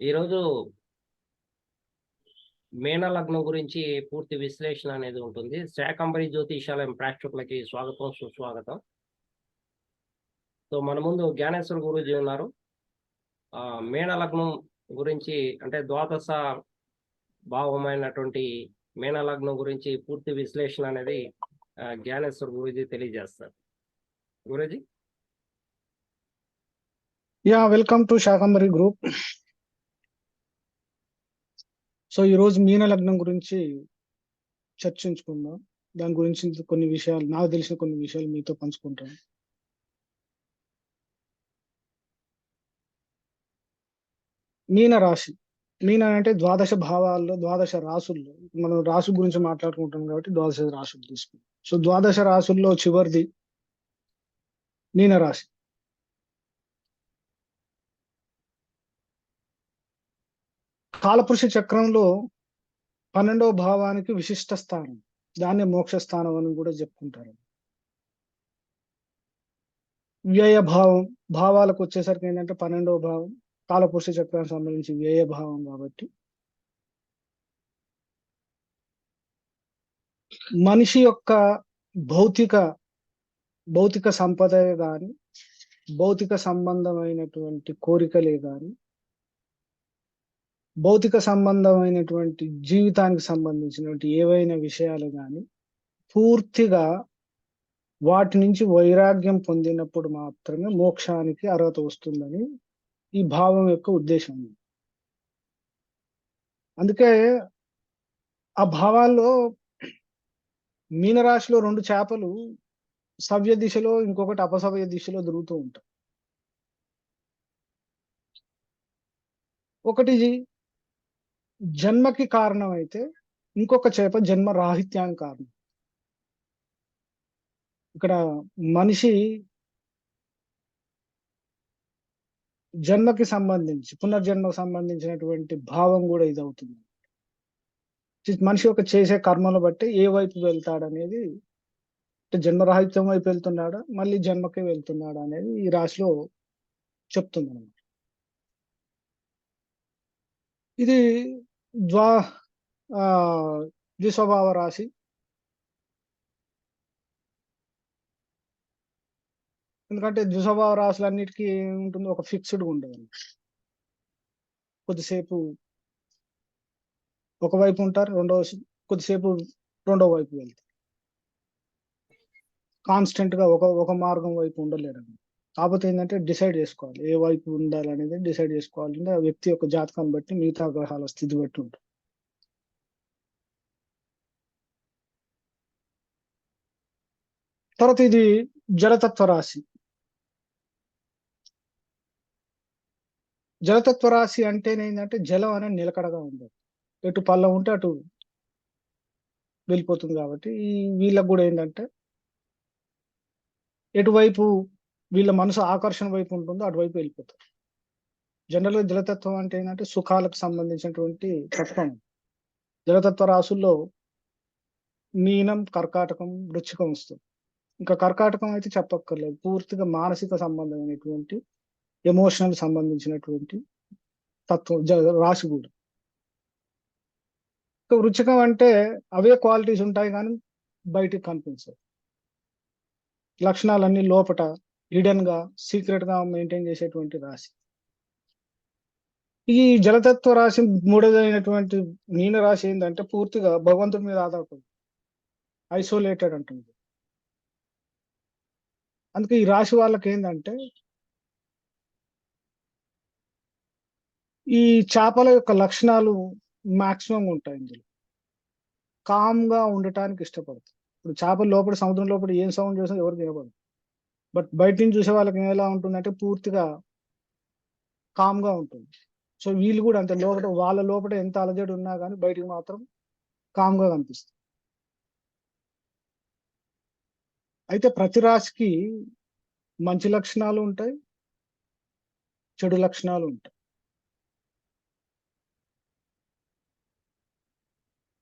ఈరోజు మీన లగ్నం గురించి పూర్తి విశ్లేషణ అనేది ఉంటుంది. శాకంబరి జ్యోతిషాలయం ప్రేక్షకులకి స్వాగతం, సుస్వాగతం. సో, మన ముందు జ్ఞానేశ్వర గురూజీ ఉన్నారు. మీన లగ్నం గురించి అంటే ద్వాదశ భావమైనటువంటి మీన లగ్నం గురించి పూర్తి విశ్లేషణ అనేది జ్ఞానేశ్వర గురూజీ తెలియజేస్తారు. Guruji. Welcome to Shakambari group. So ఈరోజు మీన లగ్నం గురించి చర్చించుకుందాం. దాని గురించి కొన్ని విషయాలు, నాకు తెలిసిన కొన్ని విషయాలు మీతో పంచుకుంటాను. మీన రాశి. మీన అంటే ద్వాదశ భావాల్లో, ద్వాదశ రాసుల్లో మనం రాశి గురించి మాట్లాడుకుంటాం కాబట్టి ద్వాదశ రాశులు తీసుకుంటాం. సో ద్వాదశ రాశుల్లో చివరిది మీన రాశి. కాలపురుష చక్రంలో 12వ భావానికి విశిష్ట స్థానం, దాన్ని మోక్ష స్థానం అని కూడా చెప్పుకుంటారు. వ్యయ భావం, భావాలకు వచ్చేసరికి ఏంటంటే 12వ భావం కాలపురుష చక్రానికి సంబంధించి వ్యయ భావం కాబట్టి మనిషి యొక్క భౌతిక సంపద కానీ, భౌతిక సంబంధమైనటువంటి కోరికలే కానీ, భౌతిక సంబంధమైనటువంటి జీవితానికి సంబంధించినటువంటి ఏవైనా విషయాలు కానీ పూర్తిగా వాటి నుంచి వైరాగ్యం పొందినప్పుడు మాత్రమే మోక్షానికి అర్హత వస్తుందని ఈ భావం యొక్క ఉద్దేశం. అందుకే ఆ భావాల్లో మీనరాశిలో 2 చేపలు సవ్య దిశలో, ఇంకొకటి అపసవ్య దిశలో తిరుగుతూ ఉంటాయి. ఒకటి జన్మకి కారణం అయితే ఇంకొక చేప జన్మ రాహిత్యానికి కారణం. ఇక్కడ మనిషి జన్మకి సంబంధించి, పునర్జన్మకు సంబంధించినటువంటి భావం కూడా ఇది అవుతుంది. మనిషి యొక్క చేసే కర్మను బట్టి ఏ వైపు వెళ్తాడనేది, జన్మరాహిత్యం వైపు వెళ్తున్నాడా, మళ్ళీ జన్మకే వెళ్తున్నాడా అనేది ఈ రాశిలో చెప్తుంది అన్నమాట. ఇది ద్విస్వభావ రాశి. ఎందుకంటే ద్విస్వభావ రాశులన్నిటికీ ఉంటుంది, ఒక ఫిక్స్డ్ ఉండదు. కొద్దిసేపు ఒకవైపు ఉంటారు, కొద్దిసేపు రెండో వైపు వెళ్తారు. కాన్స్టెంట్ గా ఒక మార్గం వైపు ఉండలేరు. కాకపోతే ఏంటంటే డిసైడ్ చేసుకోవాలి ఏ వైపు ఉండాలనేది డిసైడ్ చేసుకోవాలి. ఆ వ్యక్తి యొక్క జాతకాన్ని బట్టి, మిగతా గ్రహాల స్థితి బట్టి ఉంటుంది. తర్వాత ఇది జలతత్వ రాశి. జలతత్వ రాశి అంటేనేంటంటే జలం అనేది నిలకడగా ఉండదు, ఎటు పల్లం ఉంటే అటు వెళ్ళిపోతుంది. కాబట్టి వీళ్ళకు కూడా ఏంటంటే ఎటువైపు వీళ్ళ మనసు ఆకర్షణ వైపు ఉంటుందో అటువైపు వెళ్ళిపోతారు. జనరల్ గా జలతత్వం అంటే ఏంటంటే సుఖాలకు సంబంధించినటువంటి తత్వం. జలతత్వ రాశుల్లో మీనం, కర్కాటకం, వృశ్చికం వస్తుంది. ఇంకా కర్కాటకం అయితే చెప్పక్కర్లేదు, పూర్తిగా మానసిక సంబంధమైనటువంటి, ఎమోషనల్ సంబంధించినటువంటి తత్వం రాశి కూడా. ఇంకా వృశ్చికం అంటే అవే క్వాలిటీస్ ఉంటాయి కానీ బయటికి కనిపించవు. లక్షణాలన్నీ లోపట హిడెన్ గా, సీక్రెట్ గా మెయింటైన్ చేసేటువంటి రాశి. ఈ జలతత్వ రాశి మూడోదైనటువంటి మీన రాశి ఏంటంటే పూర్తిగా భగవంతుడి మీద ఆధారపడి ఐసోలేటెడ్ అంటుంది. అందుకే ఈ రాశి వాళ్ళకి ఏంటంటే ఈ చేపల యొక్క లక్షణాలు మాక్సిమం ఉంటాయి. ఇందులో కామ్ గా ఉండటానికి ఇష్టపడుతుంది. ఇప్పుడు చేపలు లోపల, సముద్రం లోపల ఏం సౌండ్ చేసినా ఎవరికి వినపడదు. బట్ బయట నుంచి చూసే వాళ్ళకి ఎలా ఉంటుందంటే పూర్తిగా కామ్ గా ఉంటుంది. సో వీళ్ళు కూడా అంతే, వాళ్ళ లోపల ఎంత అలజడి ఉన్నా కానీ బయటికి మాత్రం కామ్ గా కనిపిస్తుంది. అయితే ప్రతి రాశికి మంచి లక్షణాలు ఉంటాయి, చెడు లక్షణాలు ఉంటాయి.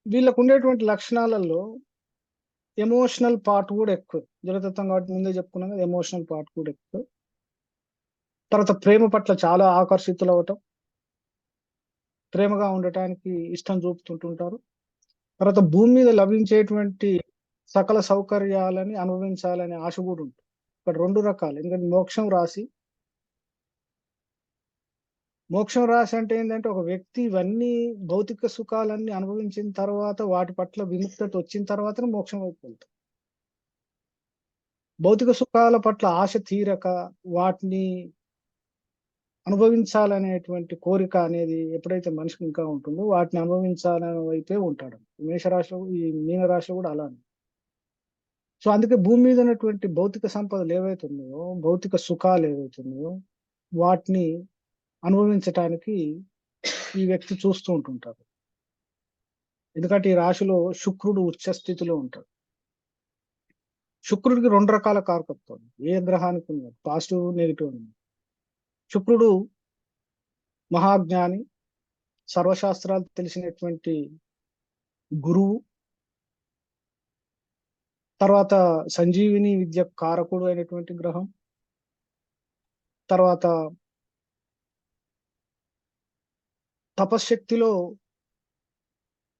వీళ్ళకు ఉండేటువంటి లక్షణాలలో ఎమోషనల్ పార్ట్ కూడా ఎక్కువ. జలతత్వం కాబట్టి ముందే చెప్పుకున్నాం కదా, ఎమోషనల్ పార్ట్ కూడా ఎక్కువ. తర్వాత ప్రేమ పట్ల చాలా ఆకర్షితులు అవటం, ప్రేమగా ఉండటానికి ఇష్టం చూపుతుంటుంటారు. తర్వాత భూమి మీద లభించేటువంటి సకల సౌకర్యాలని అనుభవించాలనే ఆశ కూడా ఉంటుంది. ఇక్కడ 2 రకాలు. ఎందుకంటే మోక్షం రాశి అంటే ఏంటంటే ఒక వ్యక్తి ఇవన్నీ భౌతిక సుఖాలన్నీ అనుభవించిన తర్వాత వాటి పట్ల విముక్తత వచ్చిన తర్వాతనే మోక్షం వైపు వెళ్తాం. భౌతిక సుఖాల పట్ల ఆశ తీరక వాటిని అనుభవించాలనేటువంటి కోరిక అనేది ఎప్పుడైతే మనిషికి ఇంకా ఉంటుందో వాటిని అనుభవించాలనే వైపే ఉంటాడు. ఈ మీన రాశి కూడా అలానే. సో అందుకే భూమి మీద ఉన్నటువంటి భౌతిక సంపదలు ఏవైతే ఉన్నాయో, భౌతిక సుఖాలు ఏవైతే ఉన్నాయో వాటిని అనుభవించటానికి ఈ వ్యక్తి చూస్తూ ఉంటుంటారు. ఎందుకంటే ఈ రాశిలో శుక్రుడు ఉచ్చ స్థితిలో ఉంటాడు. శుక్రుడికి 2 రకాల కారకత్వం. ఏ గ్రహానికి ఉన్నది, పాజిటివ్, నెగిటివ్ ఉంది. శుక్రుడు మహాజ్ఞాని, సర్వశాస్త్రాలు తెలిసినటువంటి గురువు, తర్వాత సంజీవిని విద్య కారకుడు అయినటువంటి గ్రహం, తర్వాత తపశ్శక్తిలో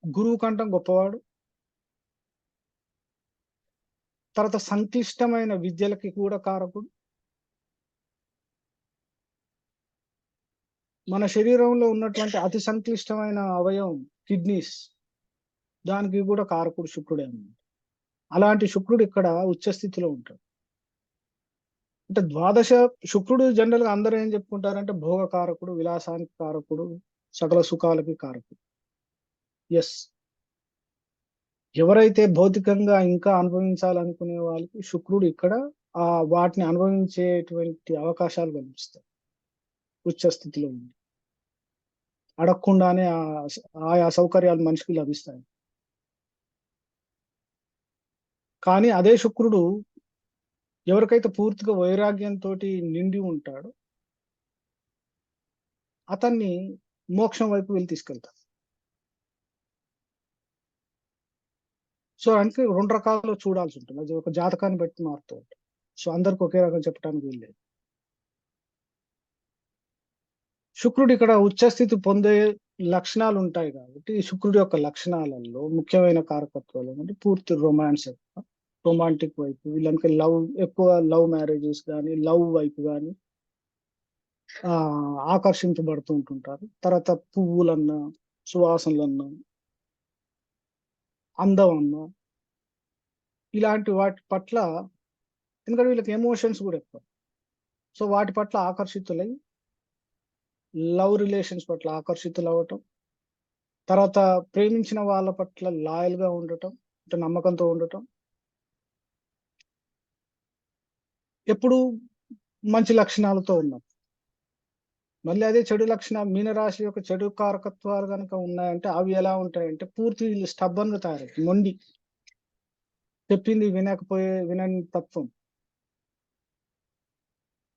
గురువు కంటే గొప్పవాడు, తర్వాత సంక్లిష్టమైన విద్యలకి కూడా కారకుడు. మన శరీరంలో ఉన్నటువంటి అతి సంక్లిష్టమైన అవయవం కిడ్నీస్, దానికి కూడా కారకుడు శుక్రుడే అన్నమాట. అలాంటి శుక్రుడు ఇక్కడ ఉచ్చ స్థితిలో ఉంటాడు. అంటే శుక్రుడు జనరల్ గా అందరూ ఏం చెప్పుకుంటారంటే భోగ కారకుడు, విలాసానికి కారకుడు, సకల సుఖాలకి కారకుడు. ఎస్, ఎవరైతే భౌతికంగా ఇంకా అనుభవించాలనుకునే వాళ్ళకి శుక్రుడు ఇక్కడ వాటిని అనుభవించేటువంటి అవకాశాలు కల్పిస్తాయి. ఉచ్చ స్థితిలో ఉంది, అడగకుండానే ఆయా సౌకర్యాలు మనిషికి లభిస్తాయి. కానీ అదే శుక్రుడు ఎవరికైతే పూర్తిగా వైరాగ్యంతో నిండి ఉంటాడో అతన్ని మోక్షం వైపు వెళ్ళి తీసుకెళ్తాడు. సో అంటే 2 రకాలు చూడాల్సి ఉంటుంది. అది ఒక జాతకాన్ని బట్టి మారుతూ ఉంటుంది. సో అందరికి ఒకే రకం చెప్పడానికి వీల్లేదు. శుక్రుడు ఇక్కడ ఉచ్చస్థితి పొందే లక్షణాలు ఉంటాయి కాబట్టి శుక్రుడి యొక్క లక్షణాలలో ముఖ్యమైన కారకత్వాలు అంటే పూర్తి రొమాంటిక్ వైపు, వీళ్ళకి ఎక్కువ లవ్ మ్యారేజెస్ కానీ, లవ్ వైపు కానీ ఆకర్షించబడుతూ ఉంటుంటారు. తర్వాత పువ్వులన్నా, సువాసనలన్నా, అందం అన్నా, ఇలాంటి వాటి పట్ల, ఎందుకంటే వీళ్ళకి ఎమోషన్స్ కూడా ఎక్కువ. సో వాటి పట్ల ఆకర్షితులై లవ్ రిలేషన్స్ పట్ల ఆకర్షితులు అవ్వటం, తర్వాత ప్రేమించిన వాళ్ళ పట్ల లాయల్ గా ఉండటం, అంటే నమ్మకంతో ఉండటం, ఎప్పుడు మంచి లక్షణాలతో ఉన్నాం. మళ్ళీ అదే చెడు లక్షణాలు, మీనరాశి యొక్క చెడు కారకత్వాలు కనుక ఉన్నాయంటే అవి ఎలా ఉంటాయంటే పూర్తి స్టబ్బన్ గా తయారవుతుంది, మొండి, చెప్పింది వినని తత్వం.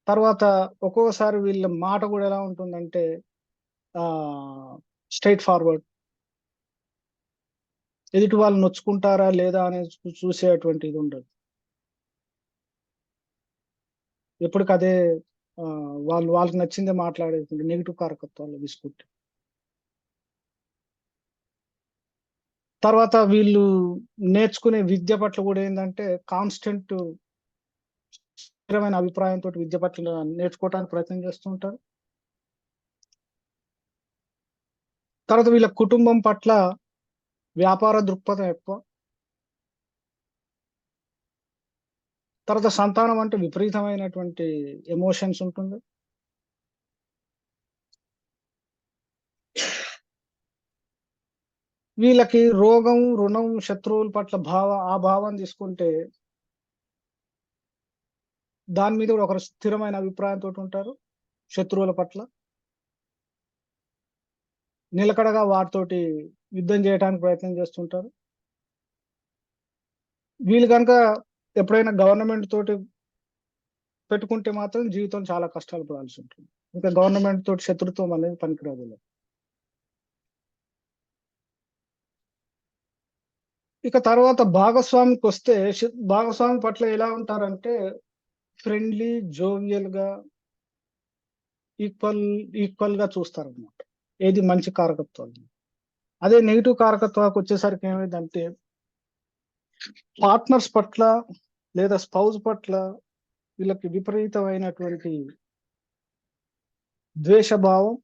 తర్వాత ఒక్కొక్కసారి వీళ్ళ మాట కూడా ఎలా ఉంటుందంటే స్ట్రైట్ ఫార్వర్డ్, ఎదుటి వాళ్ళు నొచ్చుకుంటారా లేదా అనేది చూసేటువంటి ఇది ఉండదు. ఎప్పటికదే వాళ్ళకి నచ్చిందే మాట్లాడేది, నెగిటివ్ కారకత్వాలు తీసుకుంటే. తర్వాత వీళ్ళు నేర్చుకునే విద్య పట్ల కూడా ఏంటంటే కాన్స్టెంట్ స్థిరమైన అభిప్రాయంతో విద్య పట్ల నేర్చుకోవడానికి ప్రయత్నం చేస్తుంటారు. తర్వాత వీళ్ళ కుటుంబం పట్ల వ్యాపార దృక్పథం ఎక్కువ. తర్వాత సంతానం అంటే విపరీతమైనటువంటి ఎమోషన్స్ ఉంటుంది. వీళ్ళకి రోగం, రుణం, శత్రువుల పట్ల ఆ భావం తీసుకుంటే దాని మీద కూడా ఒక స్థిరమైన అభిప్రాయంతో ఉంటారు. శత్రువుల పట్ల నిలకడగా వారితోటి యుద్ధం చేయడానికి ప్రయత్నం చేస్తుంటారు. వీళ్ళు కనుక ఎప్పుడైనా గవర్నమెంట్ తోటి పెట్టుకుంటే మాత్రం జీవితం చాలా కష్టాలు పడాల్సి ఉంటుంది. ఇంకా గవర్నమెంట్ తోటి శత్రుత్వం అనేది పనికిరాదు. ఇక తర్వాత భాగస్వామికి వస్తే భాగస్వామి పట్ల ఎలా ఉంటారంటే ఫ్రెండ్లీ, జోవియల్ గా, ఈక్వల్ గా చూస్తారన్నమాట. ఏది మంచి కారకత్వాలు. అదే నెగిటివ్ కారకత్వానికి వచ్చేసరికి ఏమైందంటే పార్ట్నర్స్ పట్ల లేదా స్పౌజ్ పట్ల వీళ్ళకి విపరీతమైనటువంటి ద్వేషభావం,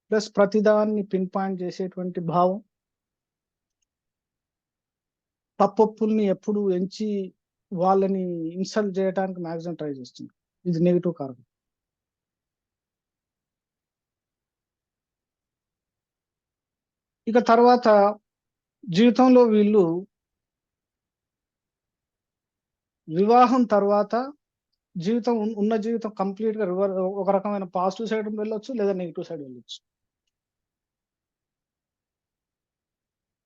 ప్లస్ ప్రతిదాన్ని పిన్ పాయింట్ చేసేటువంటి భావం, తప్పొప్పుల్ని ఎప్పుడు ఎంచి వాళ్ళని ఇన్సల్ట్ చేయడానికి మాక్సిమం ట్రై చేస్తుంది. ఇది నెగిటివ్ కారణం. ఇక తర్వాత జీవితంలో వీళ్ళు వివాహం తర్వాత ఉన్న జీవితం కంప్లీట్ గా ఒక రకమైన పాజిటివ్ సైడ్ వెళ్ళొచ్చు, లేదా నెగిటివ్ సైడ్ వెళ్ళొచ్చు.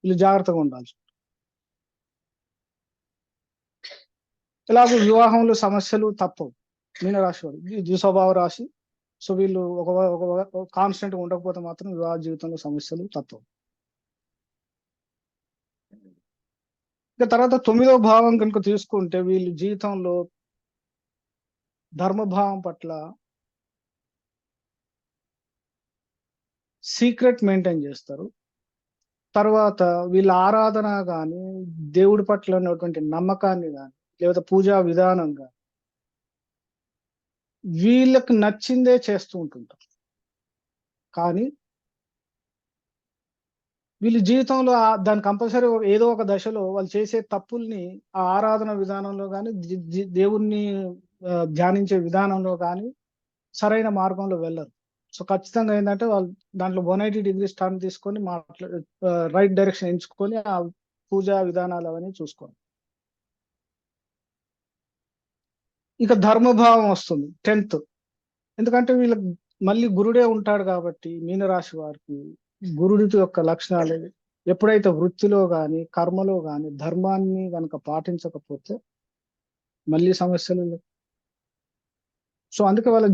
వీళ్ళు జాగ్రత్తగా ఉండాలి. ఇలాగ వివాహంలో సమస్యలు తప్పవు. మీనరాశి వాడు ద్విస్వభావ రాశి. సో వీళ్ళు ఒక కాన్స్టెంట్ గా ఉండకపోతే మాత్రం వివాహ జీవితంలో సమస్యలు తప్పవు. ఇక తర్వాత 9వ భావం కనుక తీసుకుంటే వీళ్ళు జీవితంలో ధర్మభావం పట్ల సీక్రెట్ మెయింటైన్ చేస్తారు. తర్వాత వీళ్ళ ఆరాధన కానీ, దేవుడి పట్ల ఉన్నటువంటి నమ్మకాన్ని కానీ, లేదా పూజా విధానం కానీ వీళ్ళకి నచ్చిందే చేస్తూ ఉంటుంటారు. కానీ వీళ్ళ జీవితంలో దాని కంపల్సరీ ఏదో ఒక దశలో వాళ్ళు చేసే తప్పుల్ని ఆ ఆరాధన విధానంలో కానీ, దేవుణ్ణి ధ్యానించే విధానంలో కానీ సరైన మార్గంలో వెళ్ళరు. సో ఖచ్చితంగా ఏంటంటే వాళ్ళు దాంట్లో 180 డిగ్రీస్ టర్న్ తీసుకొని రైట్ డైరెక్షన్ ఎంచుకొని ఆ పూజా విధానాలు అవన్నీ చూసుకోవాలి. ఇక ధర్మభావం వస్తుంది 10th. ఎందుకంటే వీళ్ళకి మళ్ళీ గురుడే ఉంటాడు కాబట్టి మీనరాశి వారికి గురుడి యొక్క లక్షణాలు ఎప్పుడైతే వృత్తిలో కానీ, కర్మలో కానీ ధర్మాన్ని కనుక పాటించకపోతే మళ్ళీ సమస్యలు. సో అందుకే వాళ్ళ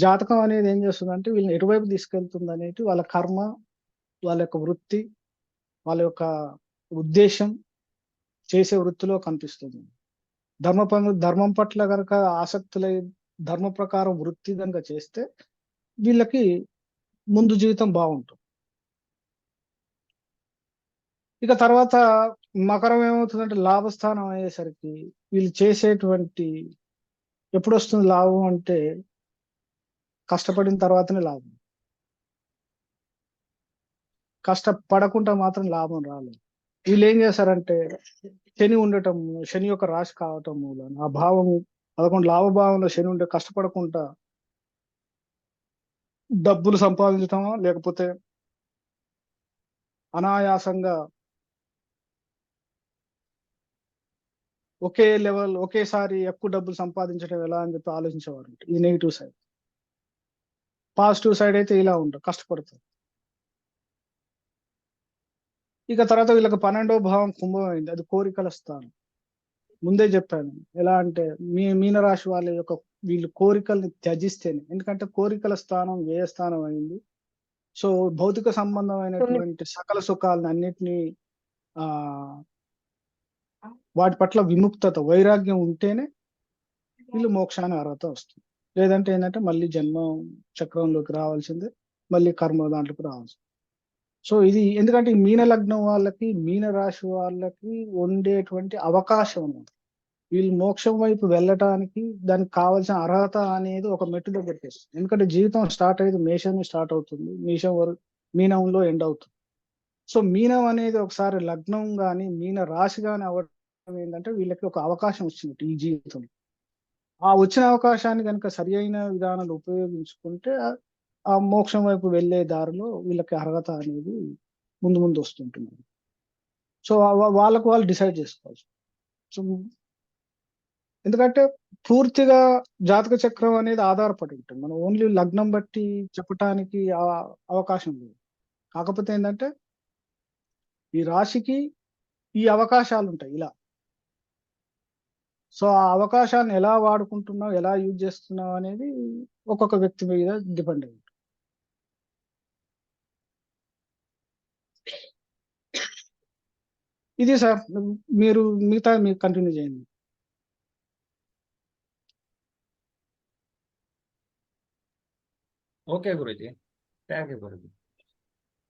జాతకం అనేది ఏం చేస్తుందంటే వీళ్ళని ఎటువైపు తీసుకెళ్తుంది అనేది వాళ్ళ కర్మ, వాళ్ళ యొక్క వృత్తి, వాళ్ళ యొక్క ఉద్దేశం చేసే వృత్తిలో కనిపిస్తుంది. ధర్మం పట్ల కనుక ఆసక్తులై ధర్మ ప్రకారం వృత్తి కనుక చేస్తే వీళ్ళకి ముందు జీవితం బాగుంటుంది. ఇక తర్వాత మకరం ఏమవుతుందంటే లాభస్థానం అయ్యేసరికి వీళ్ళు చేసేటువంటి ఎప్పుడు వస్తుంది లాభం అంటే కష్టపడిన తర్వాతనే లాభం. కష్టపడకుండా మాత్రం లాభం రాలేదు. వీళ్ళు ఏం చేశారంటే శని ఉండటం, శని యొక్క రాశి కావటం మూలన ఆ భావం 11 లాభభావంలో శని ఉంటే కష్టపడకుండా డబ్బులు సంపాదించటమా, లేకపోతే అనాయాసంగా ఒకేసారి ఎక్కువ డబ్బులు సంపాదించడం ఎలా అని చెప్పి ఆలోచించేవారు. ఇది నెగిటివ్ సైడ్. పాజిటివ్ సైడ్ అయితే ఇలా ఉంటుంది, కష్టపడతారు. ఇక తర్వాత వీళ్ళకి 12వ భావం కుంభం అయింది, అది కోరికల స్థానం. ముందే చెప్పాను ఎలా అంటే మీనరాశి వాళ్ళ యొక్క వీళ్ళు కోరికల్ని త్యజిస్తేనే, ఎందుకంటే కోరికల స్థానం వ్యయ స్థానం అయింది. సో భౌతిక సంబంధమైనటువంటి సకల సుఖాలను అన్నిటినీ ఆ వాటి పట్ల విముక్తత, వైరాగ్యం ఉంటేనే వీళ్ళు మోక్షాన్ని అర్హత వస్తుంది. లేదంటే ఏంటంటే మళ్ళీ జన్మ చక్రంలోకి రావాల్సిందే, మళ్ళీ కర్మ దాంట్లోకి రావాల్సింది. సో ఇది ఎందుకంటే మీన లగ్నం వాళ్ళకి, మీన రాశి వాళ్ళకి ఉండేటువంటి అవకాశం ఉన్నది. వీళ్ళు మోక్షం వైపు వెళ్ళటానికి దానికి కావాల్సిన అర్హత అనేది ఒక మెట్టు దగ్గర తెస్తుంది. ఎందుకంటే జీవితం స్టార్ట్ అయ్యేది మేషం స్టార్ట్ అవుతుంది, మీనంలో ఎండ్ అవుతుంది. సో మీనం అనేది ఒకసారి లగ్నం కానీ మీన రాశి కానీ అవ్వడం ఏంటంటే వీళ్ళకి ఒక అవకాశం వచ్చినట్టు ఈ జీవితం. ఆ వచ్చిన అవకాశాన్ని కనుక సరి అయిన విధానాలు ఉపయోగించుకుంటే ఆ మోక్షం వైపు వెళ్ళే దారిలో వీళ్ళకి అర్హత అనేది ముందు వస్తుంటుంది. సో వాళ్ళకు వాళ్ళు డిసైడ్ చేసుకోవచ్చు. సో ఎందుకంటే పూర్తిగా జాతక చక్రం అనేది ఆధారపడి ఉంటుంది, మనం ఓన్లీ లగ్నం బట్టి చెప్పటానికి అవకాశం లేదు. కాకపోతే ఏంటంటే ఈ రాశికి ఈ అవకాశాలు ఉంటాయి ఇలా. సో ఆ అవకాశాన్ని ఎలా వాడుకుంటున్నావు, ఎలా యూజ్ చేస్తున్నావు అనేది ఒక్కొక్క వ్యక్తి మీద డిపెండ్ అయ్యి. ఇది సార్, మీరు కంటిన్యూ చేయండి. Okay Guruji, thank you Guruji,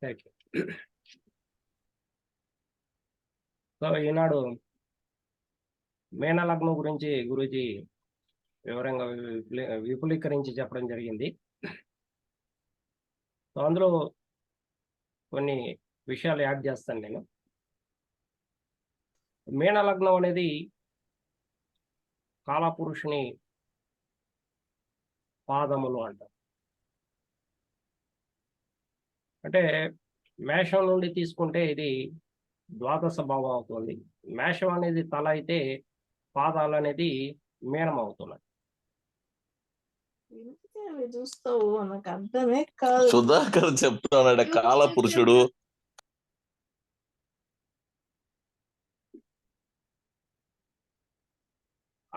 thank you. So ఈనాడు మీన లగ్నం గురించి గురూజీ వివరంగా విపులీకరించి చెప్పడం జరిగింది. సో అందులో కొన్ని విషయాలు యాడ్ చేస్తాను నేను. మీన లగ్నం అనేది కాలపురుషుని పాదములు అంటారు. అంటే మేషం నుండి తీసుకుంటే ఇది ద్వాదశ భావం అవుతుంది. మేషం అనేది తల అయితే పాదాలు అనేది మీనం అవుతున్నాయి. ఎందుకే అవి చూస్తావు? నాకు అర్థమే కాదు. సుధాకర్ చెప్తున్నాడు కాల పురుషుడు.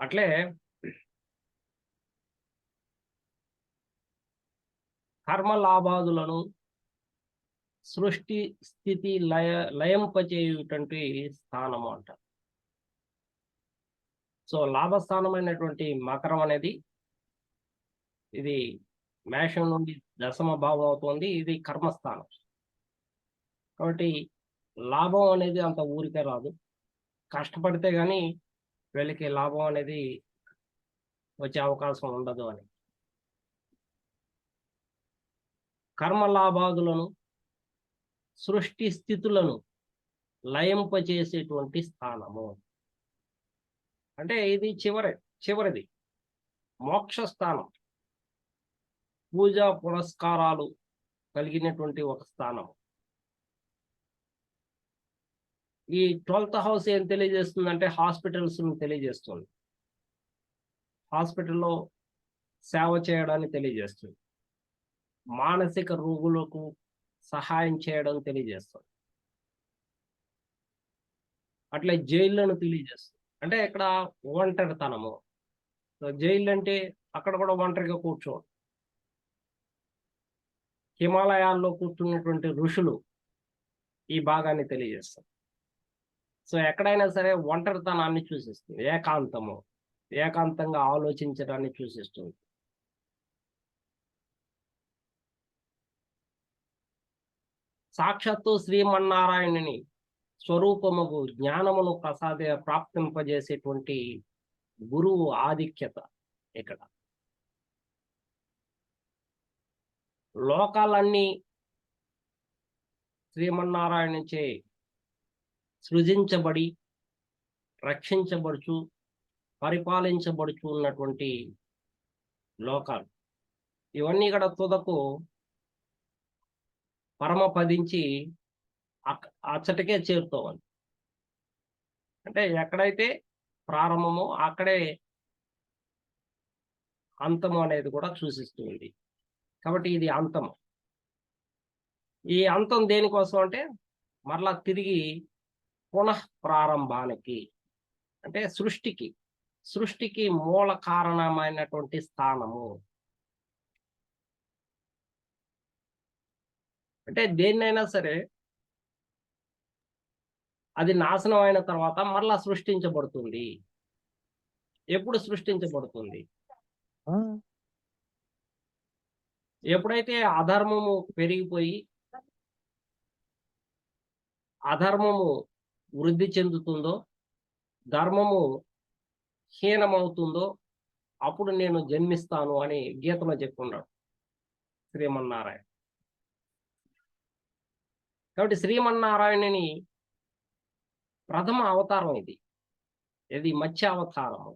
అట్లే కర్మ లాభాదులను సృష్టి స్థితి లయింపచేయుటంటి స్థానము అంట. సో లాభస్థానమైనటువంటి మకరం అనేది ఇది మేషం నుండి దశమ భావం అవుతుంది. ఇది కర్మస్థానం కాబట్టి లాభం అనేది అంత ఊరికే రాదు. కష్టపడితే గానీ వీళ్ళకి లాభం అనేది వచ్చే అవకాశం ఉండదు అని. కర్మ లాభాదులను సృష్టి స్థితులను లయింపచేసేటువంటి స్థానము. అంటే ఇది చివరిది మోక్ష స్థానం, పూజా పురస్కారాలు కలిగినటువంటి ఒక స్థానం. ఈ 12th హౌస్ ఏం తెలియజేస్తుందంటే హాస్పిటల్స్ తెలియజేస్తుంది, హాస్పిటల్లో సేవ చేయడాన్ని తెలియజేస్తుంది, మానసిక రోగులకు సహాయం చేయడం తెలియజేస్తుంది. అట్లే జైళ్ళను తెలియజేస్తుంది. అంటే ఇక్కడ ఒంటరితనము. సో జైలు అంటే అక్కడ కూడా ఒంటరిగా కూర్చోడు. హిమాలయాల్లో కూర్చున్నటువంటి ఋషులు ఈ భాగాన్ని తెలియజేస్తారు. సో ఎక్కడైనా సరే ఒంటరితనాన్ని సూచిస్తుంది, ఏకాంతంగా ఆలోచించడాన్ని సూచిస్తుంది. సాక్షాత్తు శ్రీమన్నారాయణుని స్వరూపముకు జ్ఞానమును ప్రాప్తింపజేసేటువంటి గురువు ఆధిక్యత ఇక్కడ. లోకాలన్నీ శ్రీమన్నారాయణచే సృజించబడి రక్షించబడుచు పరిపాలించబడుచు ఉన్నటువంటి లోకాలు ఇవన్నీ కూడా తుదకు పరమపదించి అచ్చటికే చేరుకోవాలి. అంటే ఎక్కడైతే ప్రారంభమో అక్కడే అంతము అనేది కూడా సూచిస్తుంది. కాబట్టి ఇది అంతము. ఈ అంతం దేనికోసం అంటే మరలా తిరిగి పునః ప్రారంభానికి, అంటే సృష్టికి మూల కారణమైనటువంటి స్థానము. అంటే దేన్నైనా సరే అది నాశనం అయిన తర్వాత మరలా సృష్టించబడుతుంది. ఎప్పుడు సృష్టించబడుతుంది? ఎప్పుడైతే అధర్మము పెరిగిపోయి అధర్మము వృద్ధి చెందుతుందో, ధర్మము హీనమవుతుందో అప్పుడు నేను జన్మిస్తాను అని గీతలో చెప్పుకున్నాడు శ్రీమన్నారాయణ. కాబట్టి శ్రీమన్నారాయణుని ప్రథమ అవతారం ఇది మత్స్య అవతారము.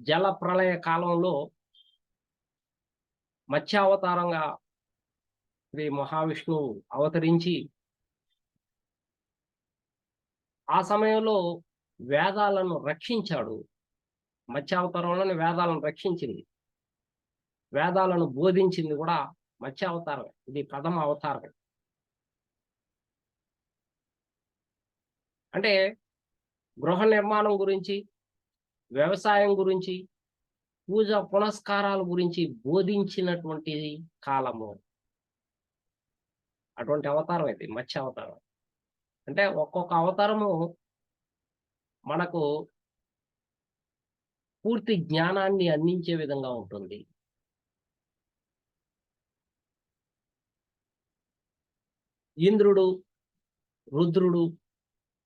జల ప్రళయ కాలంలో మత్స్యావతారంగా శ్రీ మహావిష్ణువు అవతరించి ఆ సమయంలో వేదాలను రక్షించాడు. మత్స్యావతారంలోనే వేదాలను రక్షించింది, వేదాలను బోధించింది కూడా మత్స్యావతారం. ఇది ప్రథమ అవతారం. అంటే గృహ నిర్మాణం గురించి, వ్యవసాయం గురించి, పూజ పునస్కారాల గురించి బోధించినటువంటి కాలము. అటువంటి అవతారం ఇది మత్స్య అవతారం. అంటే ఒక్కొక్క అవతారము మనకు పూర్తి జ్ఞానాన్ని అందించే విధంగా ఉంటుంది. ఇంద్రుడు, రుద్రుడు,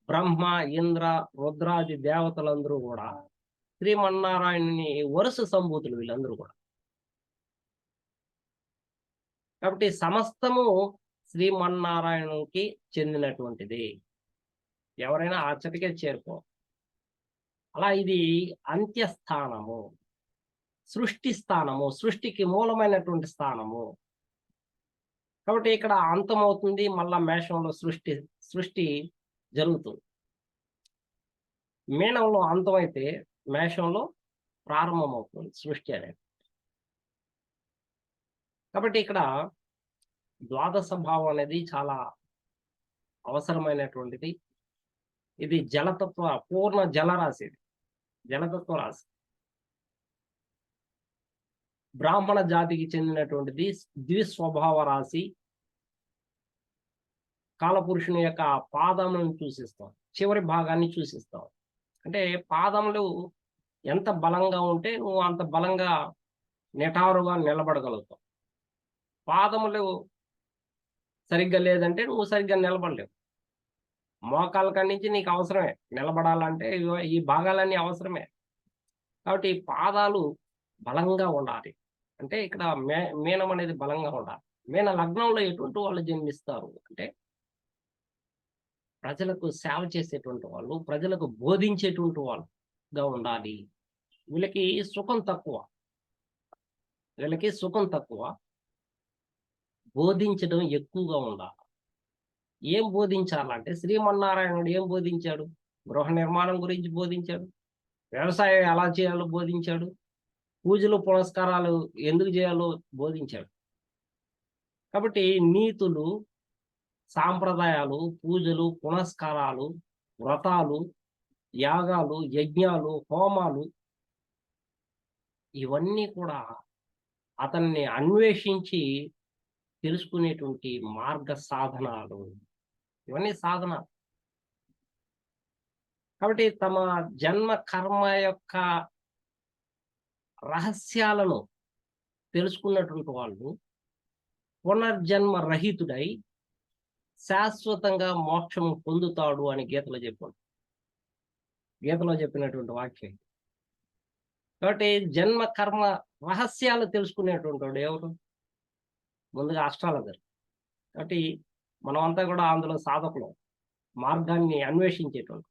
బ్రహ్మ, ఇంద్ర, రుద్రాది దేవతలందరూ కూడా శ్రీమన్నారాయణుని వరుస సంభూతులు వీళ్ళందరూ కూడా. కాబట్టి సమస్తము శ్రీమన్నారాయణునికి చెందినటువంటిది. ఎవరైనా ఆ చెట్టుకే చేరుకో. అలా ఇది అంత్యస్థానము, సృష్టి స్థానము, సృష్టికి మూలమైనటువంటి స్థానము. కాబట్టి ఇక్కడ అంతమవుతుంది, మళ్ళా మేషంలో సృష్టి జరుగుతుంది. మీనంలో అంతమైతే మేషంలో ప్రారంభమవుతుంది సృష్టి అనేది. కాబట్టి ఇక్కడ ద్వాదశ భావం అనేది చాలా అవసరమైనటువంటిది. ఇది జలతత్వ పూర్ణ జలరాశి, జలతత్వ రాశి. బ్రాహ్మణ జాతికి చెందినటువంటిది ద్విస్వభావ రాశి. కాలపురుషుని యొక్క పాదములను సూచిస్తాం, చివరి భాగాన్ని సూచిస్తాం. అంటే పాదములు ఎంత బలంగా ఉంటే నువ్వు అంత బలంగా నిటారుగా నిలబడగలుగుతావు. పాదములు సరిగ్గా లేదంటే నువ్వు సరిగ్గా నిలబడలేవు. మోకాల కాడి నుంచి నీకు అవసరమే నిలబడాలంటే, ఈ భాగాలన్నీ అవసరమే. కాబట్టి పాదాలు బలంగా ఉండాలి. అంటే ఇక్కడ మీనం అనేది బలంగా ఉండాలి. మీన లగ్నంలో ఎటువంటి వాళ్ళు జన్మిస్తారు అంటే ప్రజలకు సేవ చేసేటువంటి వాళ్ళు, ప్రజలకు బోధించేటువంటి వాళ్ళుగా ఉండాలి. వీళ్ళకి సుఖం తక్కువ, బోధించడం ఎక్కువగా ఉండాలి. ఏం బోధించాలంటే శ్రీమన్నారాయణుడు ఏం బోధించాడు? గృహ నిర్మాణం గురించి బోధించాడు, వ్యవసాయం ఎలా చేయాలో బోధించాడు, పూజలు పునస్కారాలు ఎందుకు చేయాలో బోధించాడు. కాబట్టి నీతులు, సాంప్రదాయాలు, పూజలు, పునస్కారాలు, వ్రతాలు, యాగాలు, యజ్ఞాలు, హోమాలు ఇవన్నీ కూడా అతన్ని అన్వేషించి తెలుసుకునేటువంటి మార్గ సాధనాలు. ఇవన్నీ సాధనాలు. కాబట్టి తమ జన్మ కర్మ యొక్క రహస్యాలను తెలుసుకున్నటువంటి వాళ్ళు పునర్జన్మ రహితుడై శాశ్వతంగా మోక్షం పొందుతాడు అని గీతలో చెప్పినటువంటి వాక్యం. కాబట్టి జన్మ కర్మ రహస్యాలు తెలుసుకునేటువంటి వాడు ఎవరు? ముందుగా అస్ట్రాలజర్. కాబట్టి మనమంతా కూడా అందులో సాధకులు, మార్గాన్ని అన్వేషించేటువంటి.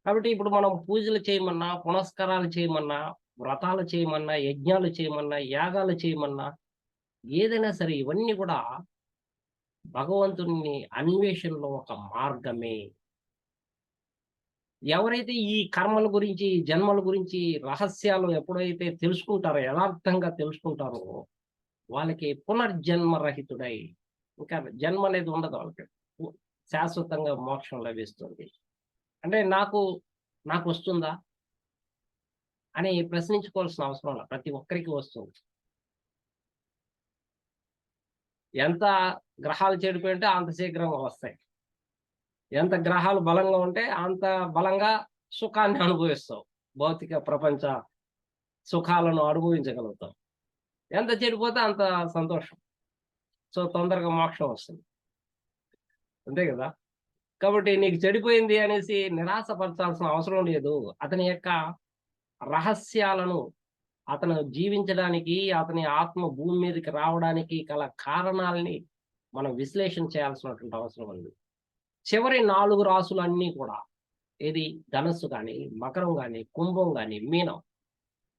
కాబట్టి ఇప్పుడు మనం పూజలు చేయమన్నా, పునస్కారాలు చేయమన్నా, వ్రతాలు చేయమన్నా, యజ్ఞాలు చేయమన్నా, యాగాలు చేయమన్నా, ఏదైనా సరే ఇవన్నీ కూడా భగవంతుని అన్వేషణలో ఒక మార్గమే. ఎవరైతే ఈ కర్మల గురించి, జన్మల గురించి రహస్యాలు ఎప్పుడైతే తెలుసుకుంటారో, యథార్థంగా తెలుసుకుంటారో, వాళ్ళకి పునర్జన్మ రహితుడై ఇంకా జన్మ అనేది ఉండదు. వాళ్ళకి శాశ్వతంగా మోక్షం లభిస్తుంది. అంటే నాకు వస్తుందా అని ప్రశ్నించుకోవాల్సిన అవసరం లేదు. ప్రతి ఒక్కరికి వస్తుంది. ఎంత గ్రహాలు చెడిపోయి ఉంటే అంత శీఘ్రంగా వస్తాయి. ఎంత గ్రహాలు బలంగా ఉంటే అంత బలంగా సుఖాన్ని అనుభవిస్తావు. భౌతిక ప్రపంచ సుఖాలను అనుభవించగలుగుతావు. ఎంత చెడిపోతే అంత సంతోషం. సో తొందరగా మోక్షం వస్తుంది. అంతే కదా? కాబట్టి నీకు చెడిపోయింది అనేసి నిరాశపరచాల్సిన అవసరం లేదు. అతని యొక్క రహస్యాలను, అతను జీవించడానికి, అతని ఆత్మ భూమి మీదకి రావడానికి గల కారణాలని మనం విశ్లేషణ చేయాల్సినటువంటి అవసరం ఉంది. చివరి 4 రాసులన్నీ కూడా, ఏది ధనస్సు కానీ, మకరం కానీ, కుంభం కానీ, మీనం,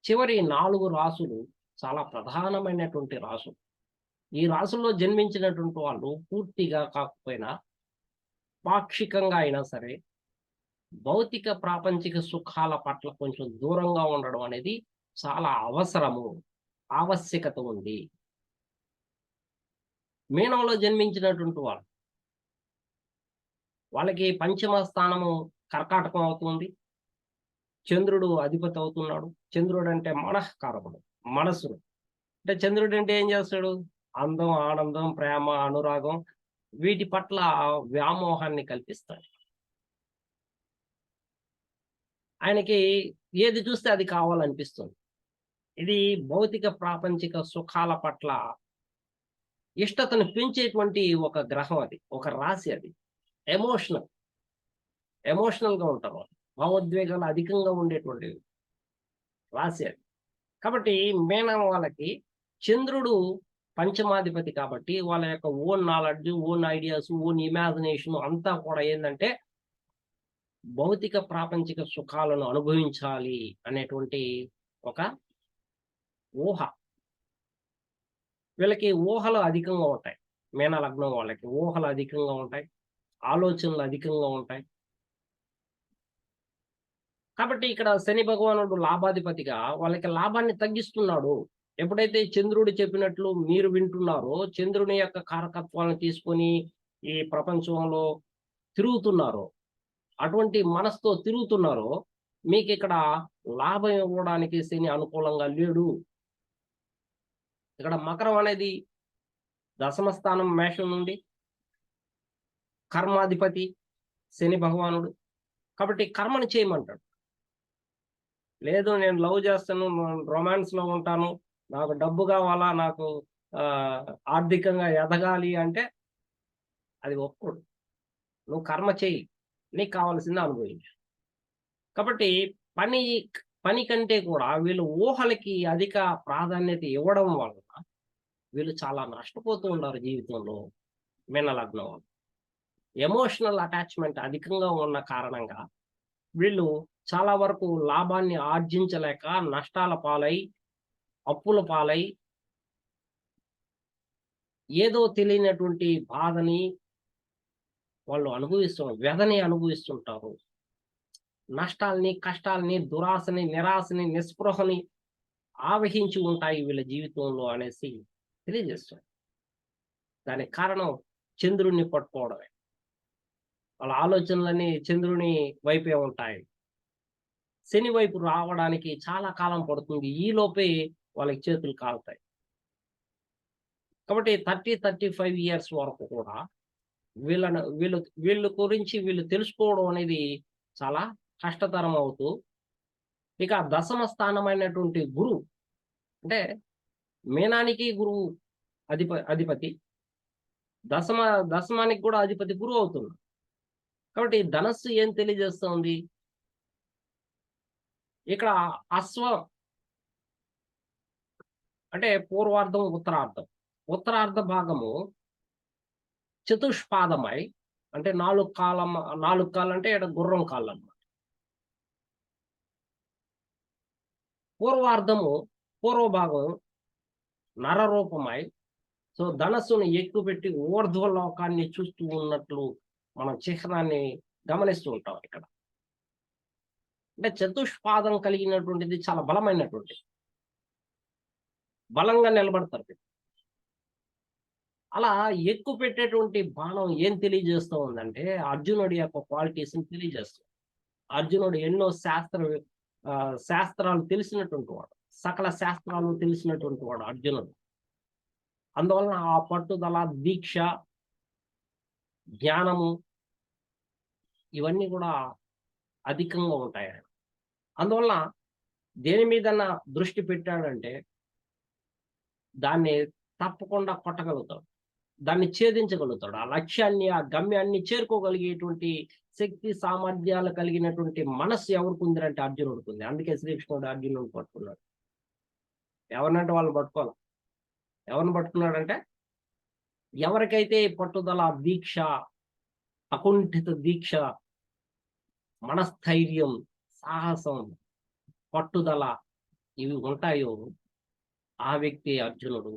చివరి 4 రాసులు చాలా ప్రధానమైనటువంటి రాసులు. ఈ రాసుల్లో జన్మించినటువంటి వాళ్ళు పూర్తిగా కాకపోయినా పాక్షికంగా అయినా సరే భౌతిక ప్రాపంచిక సుఖాల పట్ల కొంచెం దూరంగా ఉండడం అనేది చాలా అవసరము, ఆవశ్యకత ఉంది. మీనంలో జన్మించినటువంటి వాళ్ళకి పంచమ స్థానము కర్కాటకం అవుతుంది. చంద్రుడు అధిపతి అవుతున్నాడు. చంద్రుడు అంటే మనఃకారకుడు, మనస్సును. అంటే చంద్రుడు అంటే ఏం చేస్తాడు? అందం, ఆనందం, ప్రేమ, అనురాగం వీటి పట్ల వ్యామోహాన్ని కల్పిస్తాడు. ఆయనకి ఏది చూస్తే అది కావాలనిపిస్తుంది. ఇది భౌతిక ప్రాపంచిక సుఖాల పట్ల ఇష్టతను పెంచేటువంటి ఒక గ్రహం అది, ఒక రాశి అది. ఎమోషనల్ గా ఉంటారు వాళ్ళు. భావోద్వేగాలు అధికంగా ఉండేటువంటి రాశి అది. కాబట్టి మీనం వాళ్ళకి చంద్రుడు పంచమాధిపతి కాబట్టి వాళ్ళ యొక్క own knowledge, own ideas, own imagination అంతా కూడా ఏంటంటే భౌతిక ప్రాపంచిక సుఖాలను అనుభవించాలి అనేటువంటి ఒక ఊహ. వీళ్ళకి ఊహలు అధికంగా ఉంటాయి. మీన లగ్నం వాళ్ళకి ఊహలు అధికంగా ఉంటాయి, ఆలోచనలు అధికంగా ఉంటాయి. కాబట్టి ఇక్కడ శని భగవానుడు లాభాధిపతిగా వాళ్ళకి లాభాన్ని తగ్గిస్తున్నాడు. ఎప్పుడైతే చంద్రుడు చెప్పినట్లు మీరు వింటున్నారో, చంద్రుని యొక్క కారకత్వాలను తీసుకొని ఈ ప్రపంచంలో తిరుగుతున్నారో, అటువంటి మనసుతో తిరుగుతున్నారో, మీకు ఇక్కడ లాభం ఇవ్వడానికి శని అనుకూలంగా లేడు. ఇక్కడ మకరం అనేది దశమ స్థానం మేషం నుండి కర్మాధిపతి శని భగవానుడు. కాబట్టి కర్మను చేయమంటాడు. లేదు నేను లవ్ చేస్తాను, రొమాన్స్ లో ఉంటాను, నాకు డబ్బు కావాలా, నాకు ఆర్థికంగా ఎదగాలి అంటే అది ఒప్పుకోడు. నువ్వు కర్మ చేయి, నీకు కావాల్సింది అనుభవించు. కాబట్టి పని కంటే కూడా వీళ్ళు ఊహలకి అధిక ప్రాధాన్యత ఇవ్వడం వలన వీళ్ళు చాలా నష్టపోతూ ఉన్నారు జీవితంలో. మీన లగ్నం వాళ్ళు ఎమోషనల్ అటాచ్మెంట్ అధికంగా ఉన్న కారణంగా వీళ్ళు చాలా వరకు లాభాన్ని ఆర్జించలేక నష్టాల పాలై, అప్పుల పాలై, ఏదో తెలియనటువంటి బాధని వాళ్ళు వ్యధని అనుభవిస్తుంటారు. నష్టాల్ని, కష్టాల్ని, దురాశని, నిరాశని, నిస్పృహని ఆవహించి ఉంటాయి వీళ్ళ జీవితంలో అనేసి తెలియజేస్తారు. దానికి కారణం చంద్రుడిని పట్టుకోవడమే. వాళ్ళ ఆలోచనలన్నీ చంద్రుని వైపే ఉంటాయి. శని వైపు రావడానికి చాలా కాలం పడుతుంది. ఈ లోపే వాళ్ళకి చేతులు కాలుతాయి. కాబట్టి 35 ఇయర్స్ వరకు కూడా వీళ్ళ గురించి వీళ్ళు తెలుసుకోవడం అనేది చాలా కష్టతరం అవుతూ, ఇక దశమ స్థానమైనటువంటి గురువు అంటే మీనానికి గురువు అధిపతి, దశమానికి కూడా అధిపతి గురువు అవుతున్నాడు. కాబట్టి ధనస్సు ఏం తెలియజేస్తుంది? ఇక్కడ అశ్వం అంటే పూర్వార్ధం, ఉత్తరార్ధ భాగము చతుష్పాదమై అంటే 4 కాళ్ళు అంటే ఇక్కడ గుర్రం కాళ్ళు అన్నమాట. పూర్వభాగం నరరూపమై, సో ధనస్సును ఎక్కుపెట్టి ఊర్ధ్వలోకాన్ని చూస్తూ ఉన్నట్లు మనం చిహ్నాన్ని గమనిస్తూ ఉంటాం ఇక్కడ. అంటే చతుష్పాదం కలిగినటువంటిది చాలా బలమైనటువంటిది, బలంగా నిలబడతారు. అలా ఎక్కువ పెట్టేటువంటి బాణం ఏం తెలియజేస్తూ ఉందంటే అర్జునుడి యొక్క క్వాలిటీస్ని తెలియజేస్తుంది. అర్జునుడు ఎన్నో శాస్త్రాలు తెలిసినటువంటి వాడు, సకల శాస్త్రాలు తెలిసినటువంటి వాడు అర్జునుడు. అందువలన ఆ పట్టుదల, దీక్ష, జ్ఞానము ఇవన్నీ కూడా అధికంగా ఉంటాయి. అందువల్ల దేని మీదన్నా దృష్టి పెట్టాడంటే దాన్ని తప్పకుండా కొట్టగలుగుతాడు, దాన్ని ఛేదించగలుగుతాడు. ఆ లక్ష్యాన్ని, ఆ గమ్యాన్ని చేరుకోగలిగేటువంటి శక్తి, సామర్థ్యాలు కలిగినటువంటి మనస్సు ఎవరికి ఉందంటే అర్జునుడికి ఉంది. అందుకే శ్రీకృష్ణుడు అర్జునుడిని పట్టుకున్నాడు. ఎవరినంటే వాళ్ళని పట్టుకోవాలి. ఎవరిని పట్టుకున్నాడంటే ఎవరికైతే పట్టుదల, దీక్ష, అకుంఠిత దీక్ష, మనస్థైర్యం, సాహసం, పట్టుదల ఇవి ఉంటాయో ఆ వ్యక్తి అర్జునుడు.